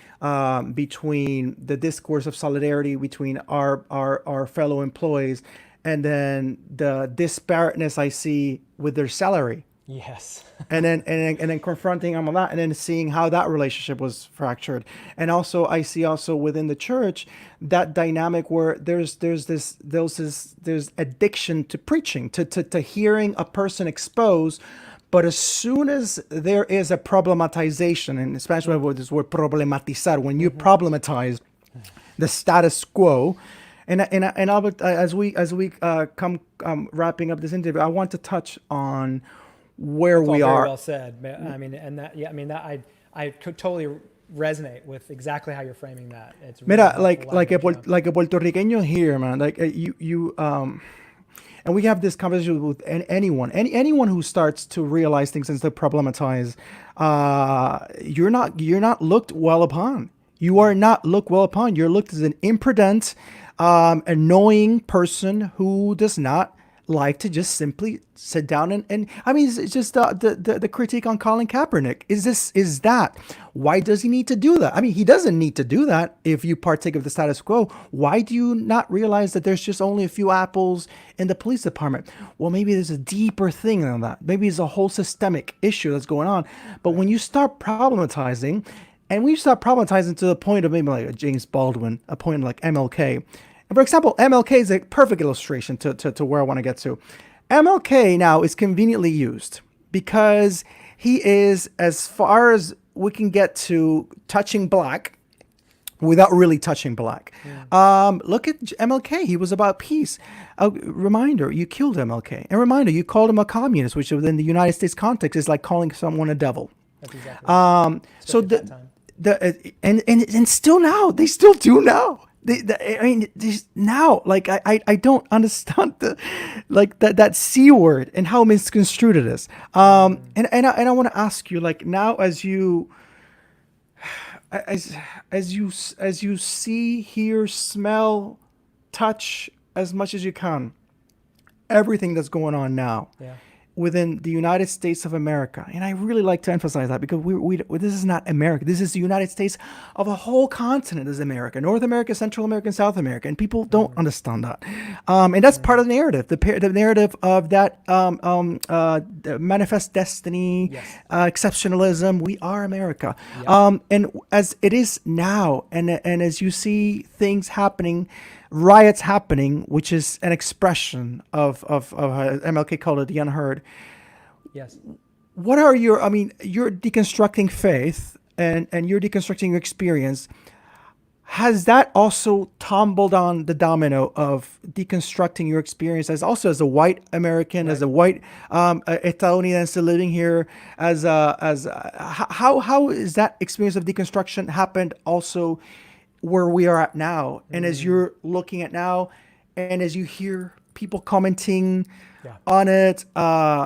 between the discourse of solidarity between our fellow employees, and then the disparateness I see with their salary. yes. and then confronting them on that, and then seeing how that relationship was fractured. And also I see also within the church that dynamic where there's addiction to preaching, to hearing a person expose. But as soon as there is a problematization, and especially with this word problematizar, when you problematize the status quo, and Albert, as we come wrapping up this interview, I want to touch on where It's we all are. very well said. I mean, and that, yeah, I mean, that I could totally resonate with exactly how you're framing that. It's really Mira, helpful like a language, Puerto Riqueño here, man. Like you and we have this conversation with anyone who starts to realize things and to problematize. You're not looked well upon. You are not looked well upon. You're looked as an imprudent, annoying person who does not like to just simply sit down and I mean, it's just the critique on Colin Kaepernick is that why does he need to do that? I mean, he doesn't need to do that if you partake of the status quo. Why do you not realize that there's just only a few apples in the police department? Well, maybe there's a deeper thing than that. Maybe it's a whole systemic issue that's going on. But when you start problematizing, and we start problematizing to the point of maybe like a James Baldwin, a point like MLK. For example, MLK is a perfect illustration to where I want to get to. MLK now is conveniently used because he is, as far as we can get to touching black, without really touching black. Look at MLK. He was about peace. A reminder, you killed MLK. A reminder, you called him a communist, which within the United States context is like calling someone a devil. That's exactly right. So Especially at that time. and still now, they still do now. I mean, now, like I don't understand that C word and how misconstrued it is. And I want to ask you, like, now as you see, hear, smell, touch as much as you can everything that's going on now within the United States of America, and I really like to emphasize that, because we this is not America. This is the United States of a whole continent. Is America, North America, Central America, and South America, and people don't understand that. And that's part of the narrative, the narrative of that the manifest destiny, exceptionalism. We are America, and as it is now, and as you see things happening. Riots happening, which is an expression of MLK called it the unheard. Yes. What are your? I mean, you're deconstructing faith and you're deconstructing your experience. Has that also tumbled on the domino of deconstructing your experience as a white American, as a white estadounidense living here, how is that experience of deconstruction happened also where we are at now, and as you're looking at now, and as you hear people commenting on it,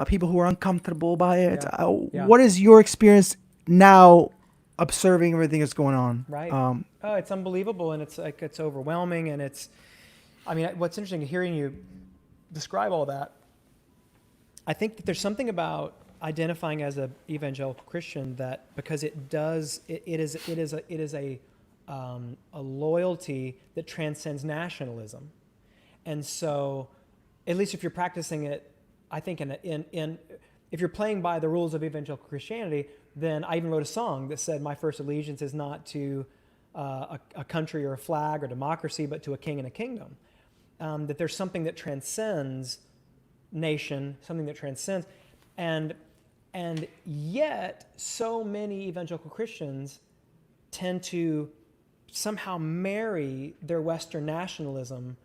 people who are uncomfortable by it, what is your experience now observing everything that's going on? Right. It's unbelievable, and it's like, it's overwhelming, and what's interesting hearing you describe all that, I think that there's something about identifying as an evangelical Christian that, because it is a loyalty that transcends nationalism. And so, at least if you're practicing it, I think if you're playing by the rules of evangelical Christianity, then I even wrote a song that said, my first allegiance is not to a country or a flag or democracy, but to a king and a kingdom. That there's something that transcends nation, something that transcends, and yet so many evangelical Christians tend to somehow marry their Western nationalism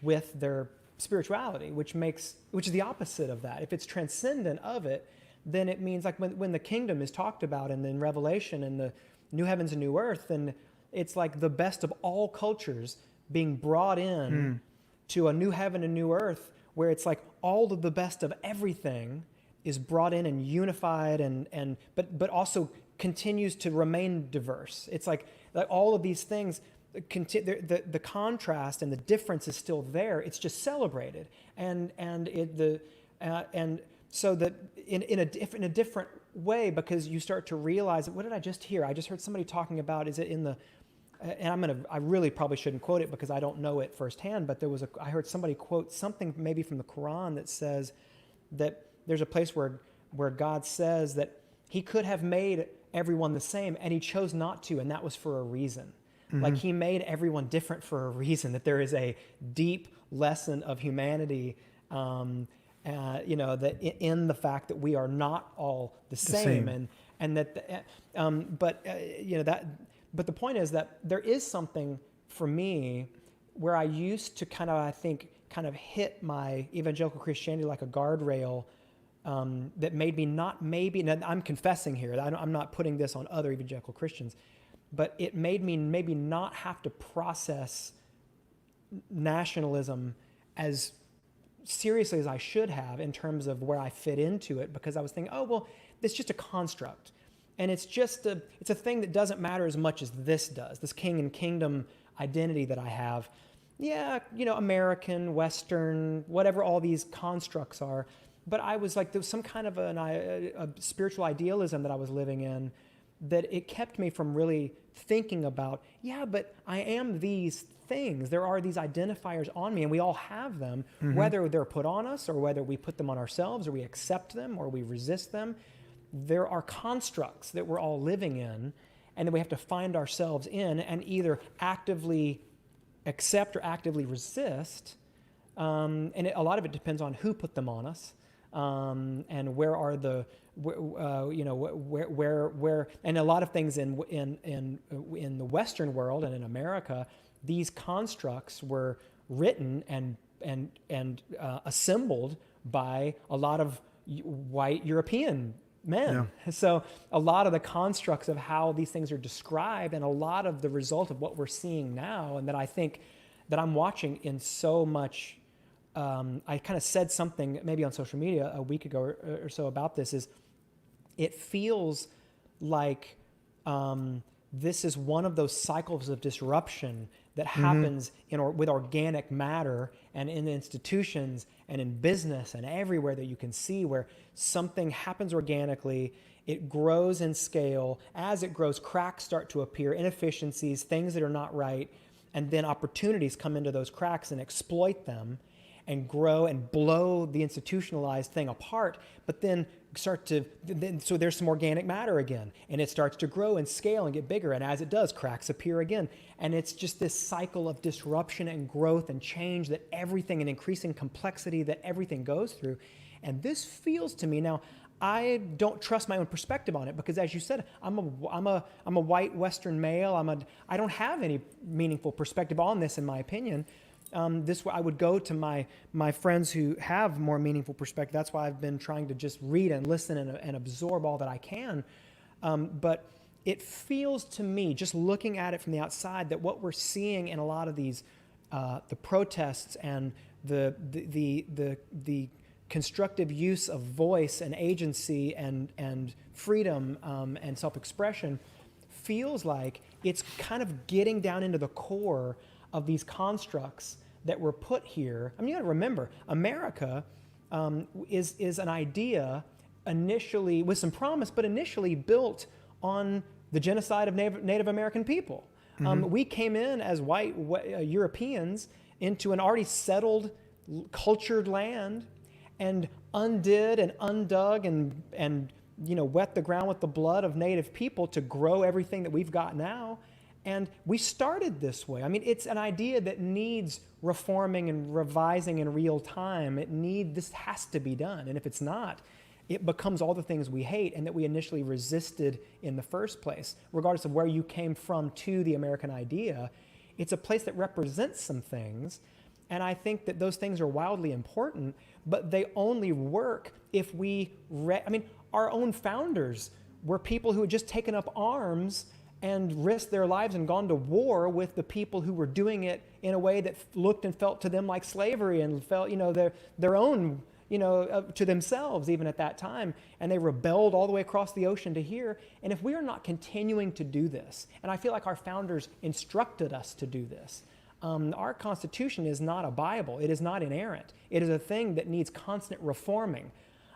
with their spirituality, which is the opposite of that. If it's transcendent of it, then it means, like, when the kingdom is talked about and in Revelation and the new heavens and new earth, then it's like the best of all cultures being brought in to a new heaven and new earth, where it's like all of the best of everything is brought in and unified, but also continues to remain diverse. It's like all of these things, the contrast and the difference is still there. It's just celebrated, and so that in a different way, because you start to realize, what did I just hear? I just heard somebody talking about, is it in the, and I really probably shouldn't quote it because I don't know it firsthand, but I heard somebody quote something maybe from the Quran that says that there's a place where God says that He could have made everyone the same, and He chose not to, and that was for a reason. Like, He made everyone different for a reason, that there is a deep lesson of humanity, that in the fact that we are not all the same. And that, but the point is that there is something for me where I used to kind of hit my evangelical Christianity like a guardrail, that made me not maybe, and I'm confessing here, I'm not putting this on other evangelical Christians, but it made me maybe not have to process nationalism as seriously as I should have in terms of where I fit into it, because I was thinking, oh, well, it's just a construct. And it's a thing that doesn't matter as much as this does, this king and kingdom identity that I have. Yeah, American, Western, whatever all these constructs are. But I was like, there was some kind of a spiritual idealism that I was living in, that it kept me from really thinking about, but I am these things. There are these identifiers on me, and we all have them, whether they're put on us or whether we put them on ourselves or we accept them or we resist them. There are constructs that we're all living in, and that we have to find ourselves in and either actively accept or actively resist. A lot of it depends on who put them on us, and where are the where, and a lot of things in the Western world and in America, these constructs were written and assembled by a lot of white European men. Yeah. So a lot of the constructs of how these things are described, and a lot of the result of what we're seeing now, and that I think that I'm watching in so much. I kind of said something maybe on social media a week ago or so about this. Is it feels like this is one of those cycles of disruption that happens with organic matter and in institutions and in business and everywhere that you can see, where something happens organically, it grows in scale. As it grows, cracks start to appear, inefficiencies, things that are not right, and then opportunities come into those cracks and exploit them and grow and blow the institutionalized thing apart, but then so there's some organic matter again, and it starts to grow and scale and get bigger, and as it does, cracks appear again, and it's just this cycle of disruption and growth and change that everything, and increasing complexity that everything goes through. And this feels to me, now, I don't trust my own perspective on it, because as you said, I'm a white Western male. I don't have any meaningful perspective on this, in my opinion. I would go to my friends who have more meaningful perspective. That's why I've been trying to just read and listen and absorb all that I can. But it feels to me, just looking at it from the outside, that what we're seeing in a lot of these the protests and the constructive use of voice and agency and freedom and self-expression feels like it's kind of getting down into the core of these constructs that were put here. I mean, you got to remember, America is an idea initially with some promise, but initially built on the genocide of Native American people. We came in as white Europeans into an already settled, cultured land, and undid and undug and wet the ground with the blood of Native people to grow everything that we've got now. And we started this way. I mean, it's an idea that needs reforming and revising in real time. This has to be done. And if it's not, it becomes all the things we hate and that we initially resisted in the first place. Regardless of where you came from to the American idea, it's a place that represents some things. And I think that those things are wildly important, but they only work if our own founders were people who had just taken up arms and risked their lives and gone to war with the people who were doing it in a way that looked and felt to them like slavery, and felt, their own, to themselves even at that time. And they rebelled all the way across the ocean to here. And if we are not continuing to do this, and I feel like our founders instructed us to do this, our Constitution is not a Bible. It is not inerrant. It is a thing that needs constant reforming.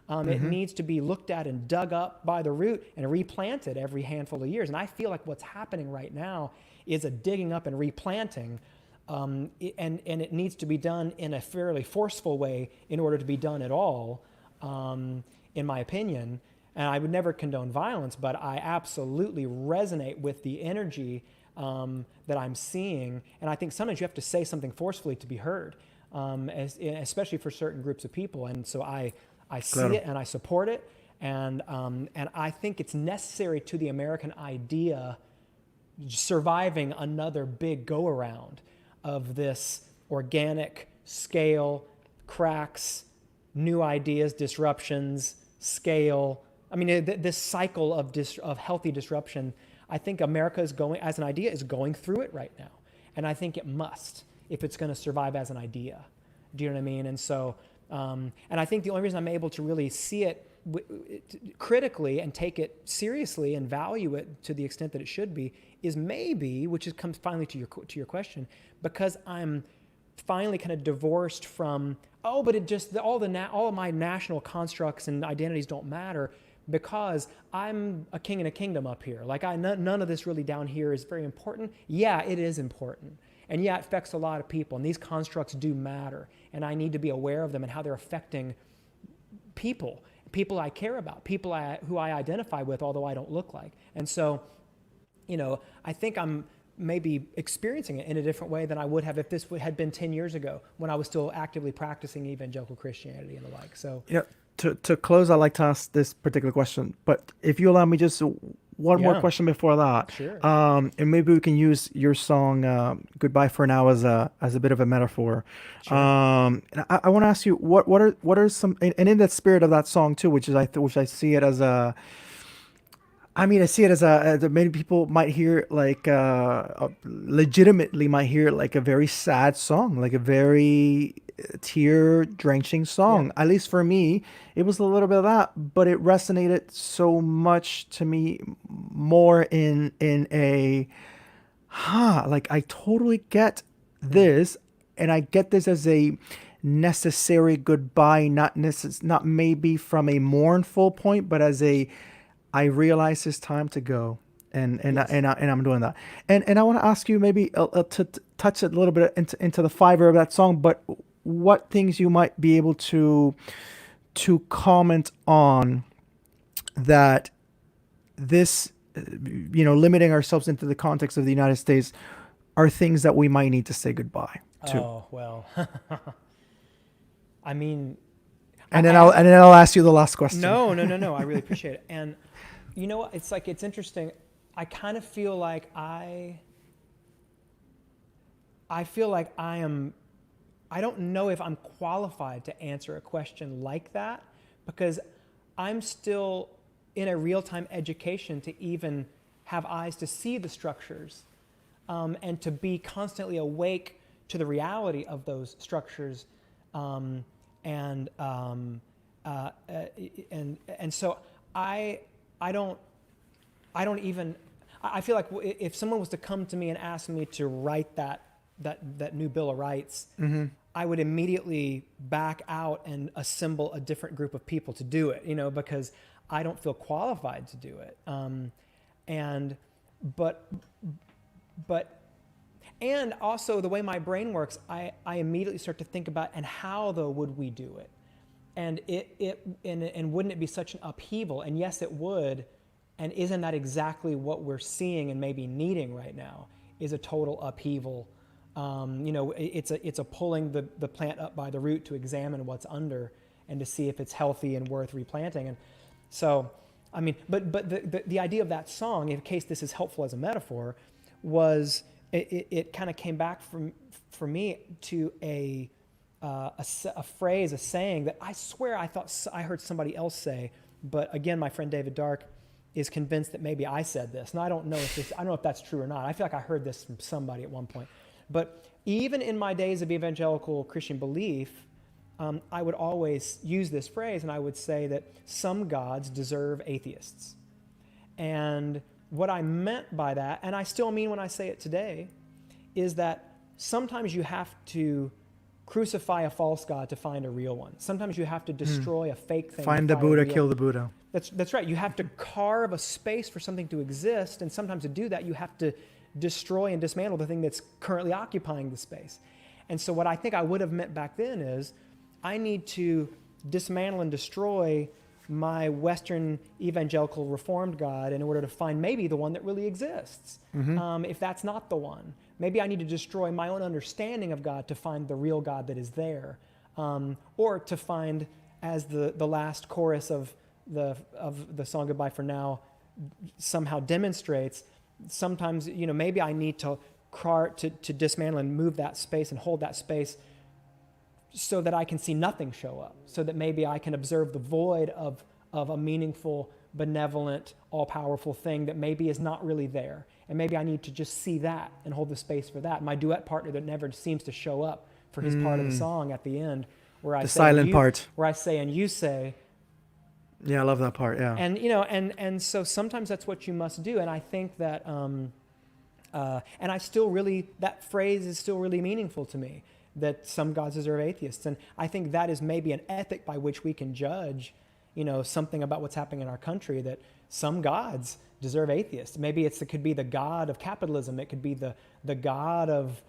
It needs to be looked at and dug up by the root and replanted every handful of years. And I feel like what's happening right now is a digging up and replanting, and it needs to be done in a fairly forceful way in order to be done at all, in my opinion. And I would never condone violence, but I absolutely resonate with the energy that I'm seeing. And I think sometimes you have to say something forcefully to be heard, especially for certain groups of people. And so I see it and I support it, and I think it's necessary to the American idea surviving another big go-around of this organic scale, cracks, new ideas, disruptions, scale. I mean, this cycle of healthy disruption, I think America is as an idea, is going through it right now. And I think it must, if it's going to survive as an idea. Do you know what I mean? And so, and I think the only reason I'm able to really see it critically and take it seriously and value it to the extent that it should be is maybe, comes finally to your question, because I'm finally kind of divorced from, but it just, all of my national constructs and identities don't matter because I'm a king in a kingdom up here. Like none of this really down here is very important. Yeah, it is important. And yeah, it affects a lot of people, and these constructs do matter, and I need to be aware of them and how they're affecting people I care about, people who I identify with, although I don't look like. And so, I think I'm maybe experiencing it in a different way than I would have if this had been 10 years ago when I was still actively practicing evangelical Christianity and the like. So, to close, I like to ask this particular question, but if you allow me just one more Yeah. question before that, Sure. and maybe we can use your song "Goodbye for Now" as a bit of a metaphor. Sure. And I want to ask you what are some, and in that spirit of that song too, which is which I see it as a, I mean, I see it as many people might hear like legitimately might hear it like a very sad song, like a very tear drenching Yeah. song. At least for me, it was a little bit of that, but it resonated so much to me more in a like I totally get Hmm. this, and I get this as a necessary goodbye, not maybe from a mournful point, but as a I realize it's time to go, Yes. and I'm doing that. And I want to ask you maybe to touch a little bit into the fiber of that song, but what things you might be able to comment on that this, limiting ourselves into the context of the United States, are things that we might need to say goodbye to. Oh, well. I mean, And then I have, I'll ask you the last question. no. I really appreciate it. And you know what? It's like, it's interesting. I kind of feel like I feel like I don't know if I'm qualified to answer a question like that, because I'm still in a real-time education to even have eyes to see the structures, and to be constantly awake to the reality of those structures, and so I don't even, I feel like if someone was to come to me and ask me to write that new Bill of Rights, I would immediately back out and assemble a different group of people to do it, because I don't feel qualified to do it. And also the way my brain works, I immediately start to think about, and how though would we do it? And wouldn't it be such an upheaval? And yes, it would. And isn't that exactly what we're seeing and maybe needing right now, is a total upheaval? It's a pulling the plant up by the root to examine what's under and to see if it's healthy and worth replanting. And so, I mean, but the idea of that song, in case this is helpful as a metaphor, was it kind of came back for me to a phrase, a saying that I swear I thought I heard somebody else say, but again, my friend David Dark is convinced that maybe I said this, and I don't know if that's true or not. I feel like I heard this from somebody at one point. But even in my days of evangelical Christian belief, I would always use this phrase, and I would say that some gods deserve atheists. And what I meant by that, and I still mean when I say it today, is that sometimes you have to crucify a false god to find a real one. Sometimes you have to destroy a fake thing. Find to the Buddha, a real. kill the Buddha. That's right. You have to carve a space for something to exist, and sometimes to do that, you have to destroy and dismantle the thing that's currently occupying the space. And so what I think I would have meant back then is I need to dismantle and destroy my Western evangelical Reformed God in order to find maybe the one that really exists. If that's not the one, maybe I need to destroy my own understanding of God to find the real God that is there, or to find, as the last chorus of the song "Goodbye for Now" somehow demonstrates, sometimes maybe I need to dismantle and move that space and hold that space so that I can see nothing show up, so that maybe I can observe the void of a meaningful, benevolent, all-powerful thing that maybe is not really there. And maybe I need to just see that and hold the space for that. My duet partner that never seems to show up for his part of the song at the end, where I The say, silent part. where I say, and you say. Yeah, I love that part. Yeah. And and so sometimes that's what you must do. And I think that, and I still really, that phrase is still really meaningful to me, that some gods deserve atheists. And I think that is maybe an ethic by which we can judge, something about what's happening in our country, that some gods deserve atheists. Maybe it could be the god of capitalism. It could be the god of,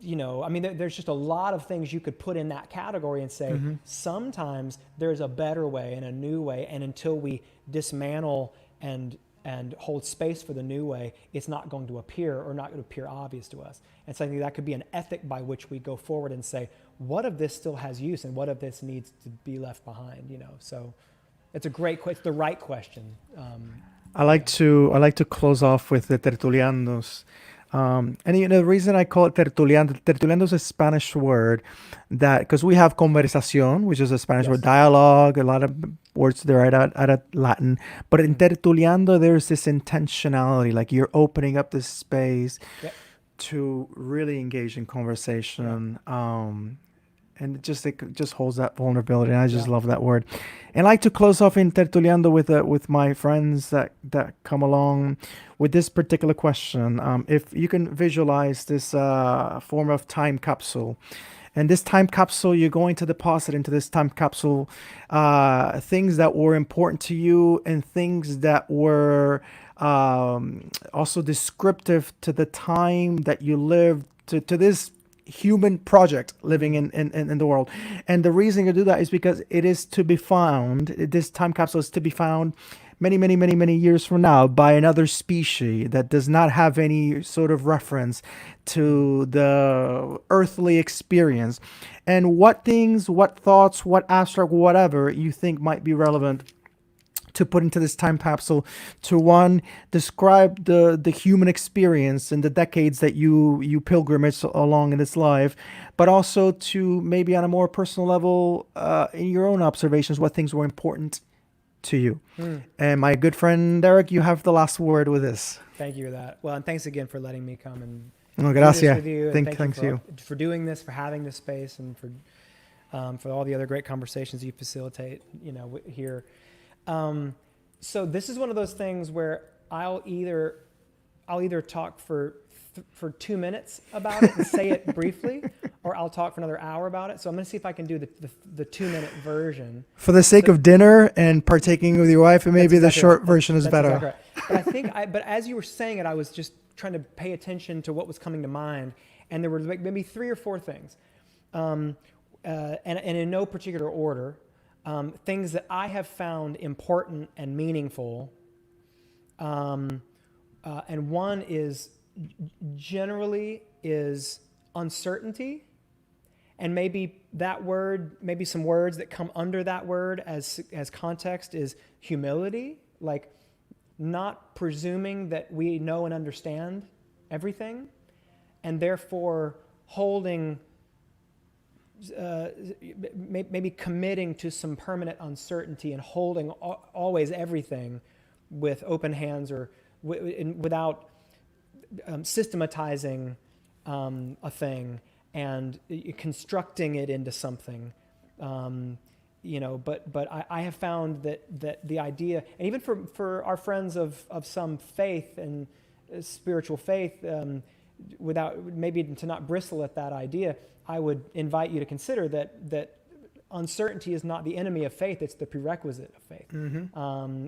there's just a lot of things you could put in that category and say, sometimes there's a better way and a new way. And until we dismantle and and hold space for the new way, it's not going to appear or not going to appear obvious to us. And so I think that could be an ethic by which we go forward and say, what of this still has use and what of this needs to be left behind, you know? So it's a great question, it's the right question. I like to close off with the tertuliandos. And you know, the reason I call it tertuliando is a Spanish word that, because we have conversación, which is a Spanish word, dialogue, a lot of words there out of Latin. But in tertuliando, there's this intentionality, like you're opening up this space to really engage in conversation. And it just holds that vulnerability. And I just love that word. And I like to close off in tertuliando with my friends that come along with this particular question. If you can visualize this form of time capsule, and this time capsule, you're going to deposit into this time capsule things that were important to you and things that were also descriptive to the time that you lived, to this human project living in the world. And the reason you do that is because it is to be found, this time capsule is to be found many years from now by another species that does not have any sort of reference to the earthly experience. And what things, what thoughts, what abstract, whatever you think might be relevant to put into this time capsule to, one, describe the human experience in the decades that you pilgrimage along in this life, but also to maybe on a more personal level, in your own observations, what things were important to you. And my good friend Derek, you have the last word with this. Thank you for that. Well, and thanks again for letting me come and No, do gracias. this with you. And Thanks you for doing this, for having this space, and for all the other great conversations you facilitate, you know, here. So this is one of those things where I'll either talk for 2 minutes about it and say it briefly, or I'll talk for another hour about it. So I'm going to see if I can do the 2-minute version. For the sake of dinner and partaking with your wife, and maybe the short version is better. Exactly right. But I think, but as you were saying it, I was just trying to pay attention to what was coming to mind, and there were maybe 3 or 4 things, and in no particular order. Things that I have found important and meaningful, and one is generally is uncertainty, and maybe that word, maybe some words that come under that word as context is humility, like not presuming that we know and understand everything, and therefore holding. Maybe committing to some permanent uncertainty and holding always everything with open hands, or without systematizing a thing and constructing it into something. You know, but I have found that the idea, and even for our friends of some faith and spiritual faith, without maybe to not bristle at that idea, I would invite you to consider that uncertainty is not the enemy of faith, it's the prerequisite of faith.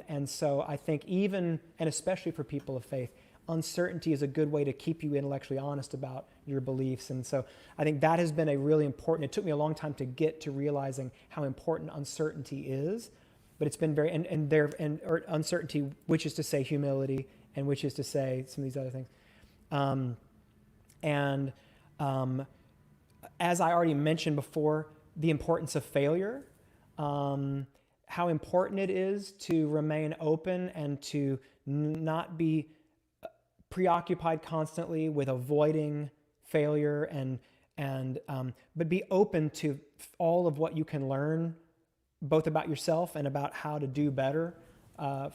And so I think even, and especially for people of faith, uncertainty is a good way to keep you intellectually honest about your beliefs. And so I think that has been a really important, it took me a long time to get to realizing how important uncertainty is, but it's been very, or uncertainty, which is to say humility, and which is to say some of these other things. As I already mentioned before, the importance of failure, how important it is to remain open and to not be preoccupied constantly with avoiding failure, but be open to all of what you can learn, both about yourself and about how to do better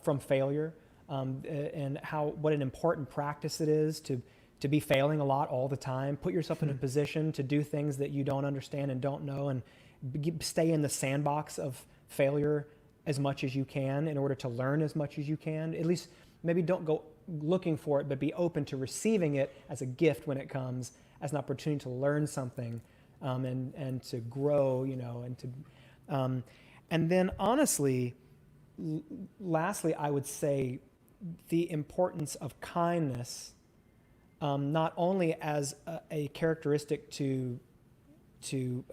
from failure, and what an important practice it is to be failing a lot all the time. Put yourself in a position to do things that you don't understand and don't know, and stay in the sandbox of failure as much as you can in order to learn as much as you can. At least maybe don't go looking for it, but be open to receiving it as a gift when it comes, as an opportunity to learn something, and to grow, you know, and then honestly, lastly, I would say the importance of kindness, not only as a characteristic to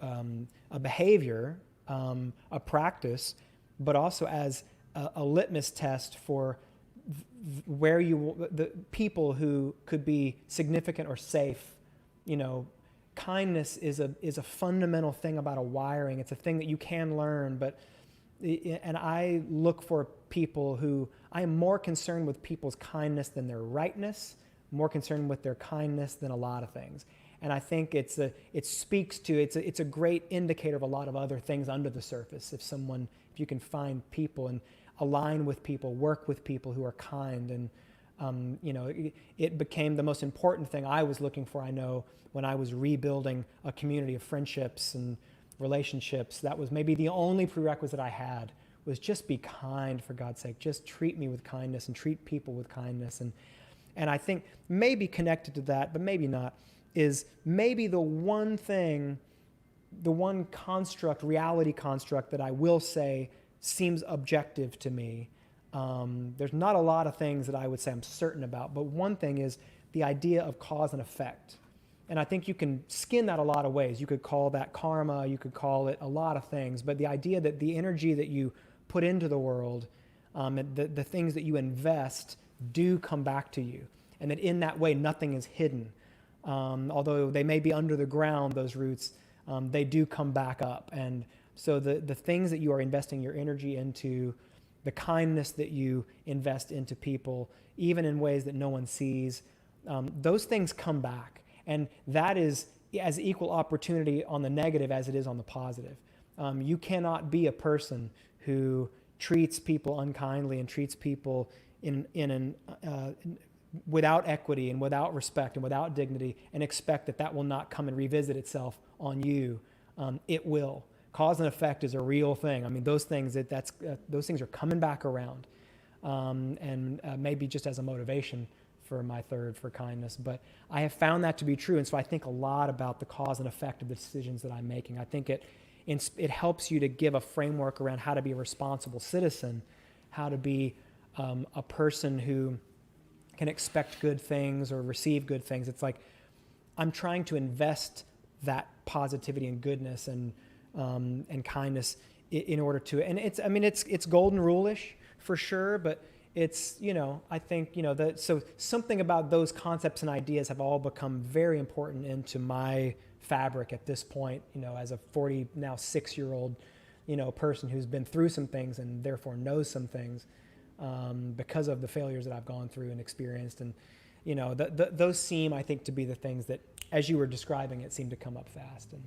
a behavior, a practice, but also as a litmus test for where the people who could be significant or safe, kindness is a fundamental thing about a wiring. It's a thing that you can learn, and I look for people I am more concerned with people's kindness than their rightness, more concerned with their kindness than a lot of things. And I think it's a great indicator of a lot of other things under the surface. If you can find people and align with people, work with people who are kind, and it became the most important thing I was looking for. I know when I was rebuilding a community of friendships and relationships, that was maybe the only prerequisite I had, was just be kind, for God's sake. Just treat me with kindness and treat people with kindness. And I think maybe connected to that, but maybe not, is maybe the one reality construct that I will say seems objective to me. There's not a lot of things that I would say I'm certain about, but one thing is the idea of cause and effect. And I think you can skin that a lot of ways. You could call that karma, you could call it a lot of things, but the idea that the energy that you put into the world, the things that you invest do come back to you, and that in that way nothing is hidden. Although they may be under the ground, those roots, they do come back up. And so the things that you are investing your energy into, the kindness that you invest into people, even in ways that no one sees, those things come back. And that is as equal opportunity on the negative as it is on the positive. You cannot be a person who treats people unkindly and treats people without equity and without respect and without dignity and expect that will not come and revisit itself on you. It will. Cause and effect is a real thing. I mean, those things those things are coming back around, and maybe just as a motivation for my third, for kindness. But I have found that to be true, and so I think a lot about the cause and effect of the decisions that I'm making. I think it helps you to give a framework around how to be a responsible citizen, how to be a person who can expect good things or receive good things. It's like I'm trying to invest that positivity and goodness and kindness in order to, and it's golden rule-ish for sure, but it's, I think, so something about those concepts and ideas have all become very important into my fabric at this point, as a 6-year-old, person who's been through some things and therefore knows some things, because of the failures that I've gone through and experienced. And, those seem, I think, to be the things that, as you were describing it, seem to come up fast. And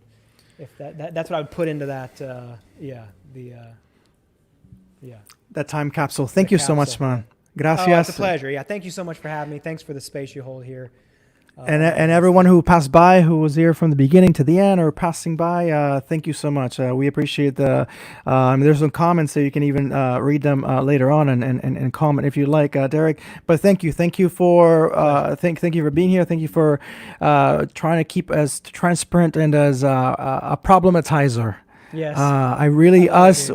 if that's what I would put into that, That time capsule. Thank you so much, man. Gracias. Oh, it's a pleasure. Yeah, thank you so much for having me. Thanks for the space you hold here. And everyone who passed by, who was here from the beginning to the end or passing by, thank you so much. We appreciate there's some comments that you can even read them later on and comment if you like, Derek. But thank you for thank you for being here. Thank you for trying to keep as transparent and as a problematizer. Yes.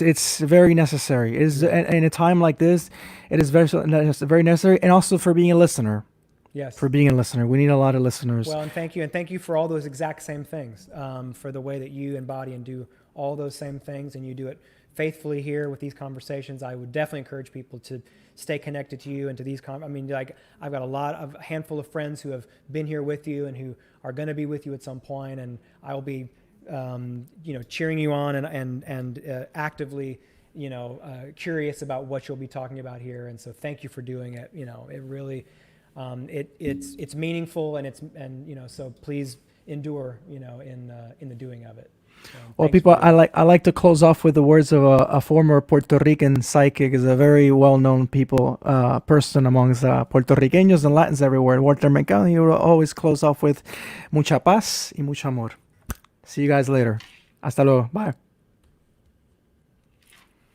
It's very necessary. It is in a time like this. It is very necessary, and also for being a listener. Yes. For being a listener. We need a lot of listeners. Well, and thank you for all those exact same things, for the way that you embody and do all those same things, and you do it faithfully here with these conversations. I would definitely encourage people to stay connected to you and to these I've got a handful of friends who have been here with you and who are going to be with you at some point, and I will be cheering you on and actively curious about what you'll be talking about here. And so thank you for doing it. It really it's meaningful, and so please endure in the doing of it. Well, people, I like to close off with the words of a former Puerto Rican psychic, is a very well-known person amongst Puerto Ricanos and Latins everywhere. Walter Mercado, he will always close off with mucha paz y mucho amor. See you guys later. Hasta luego. Bye.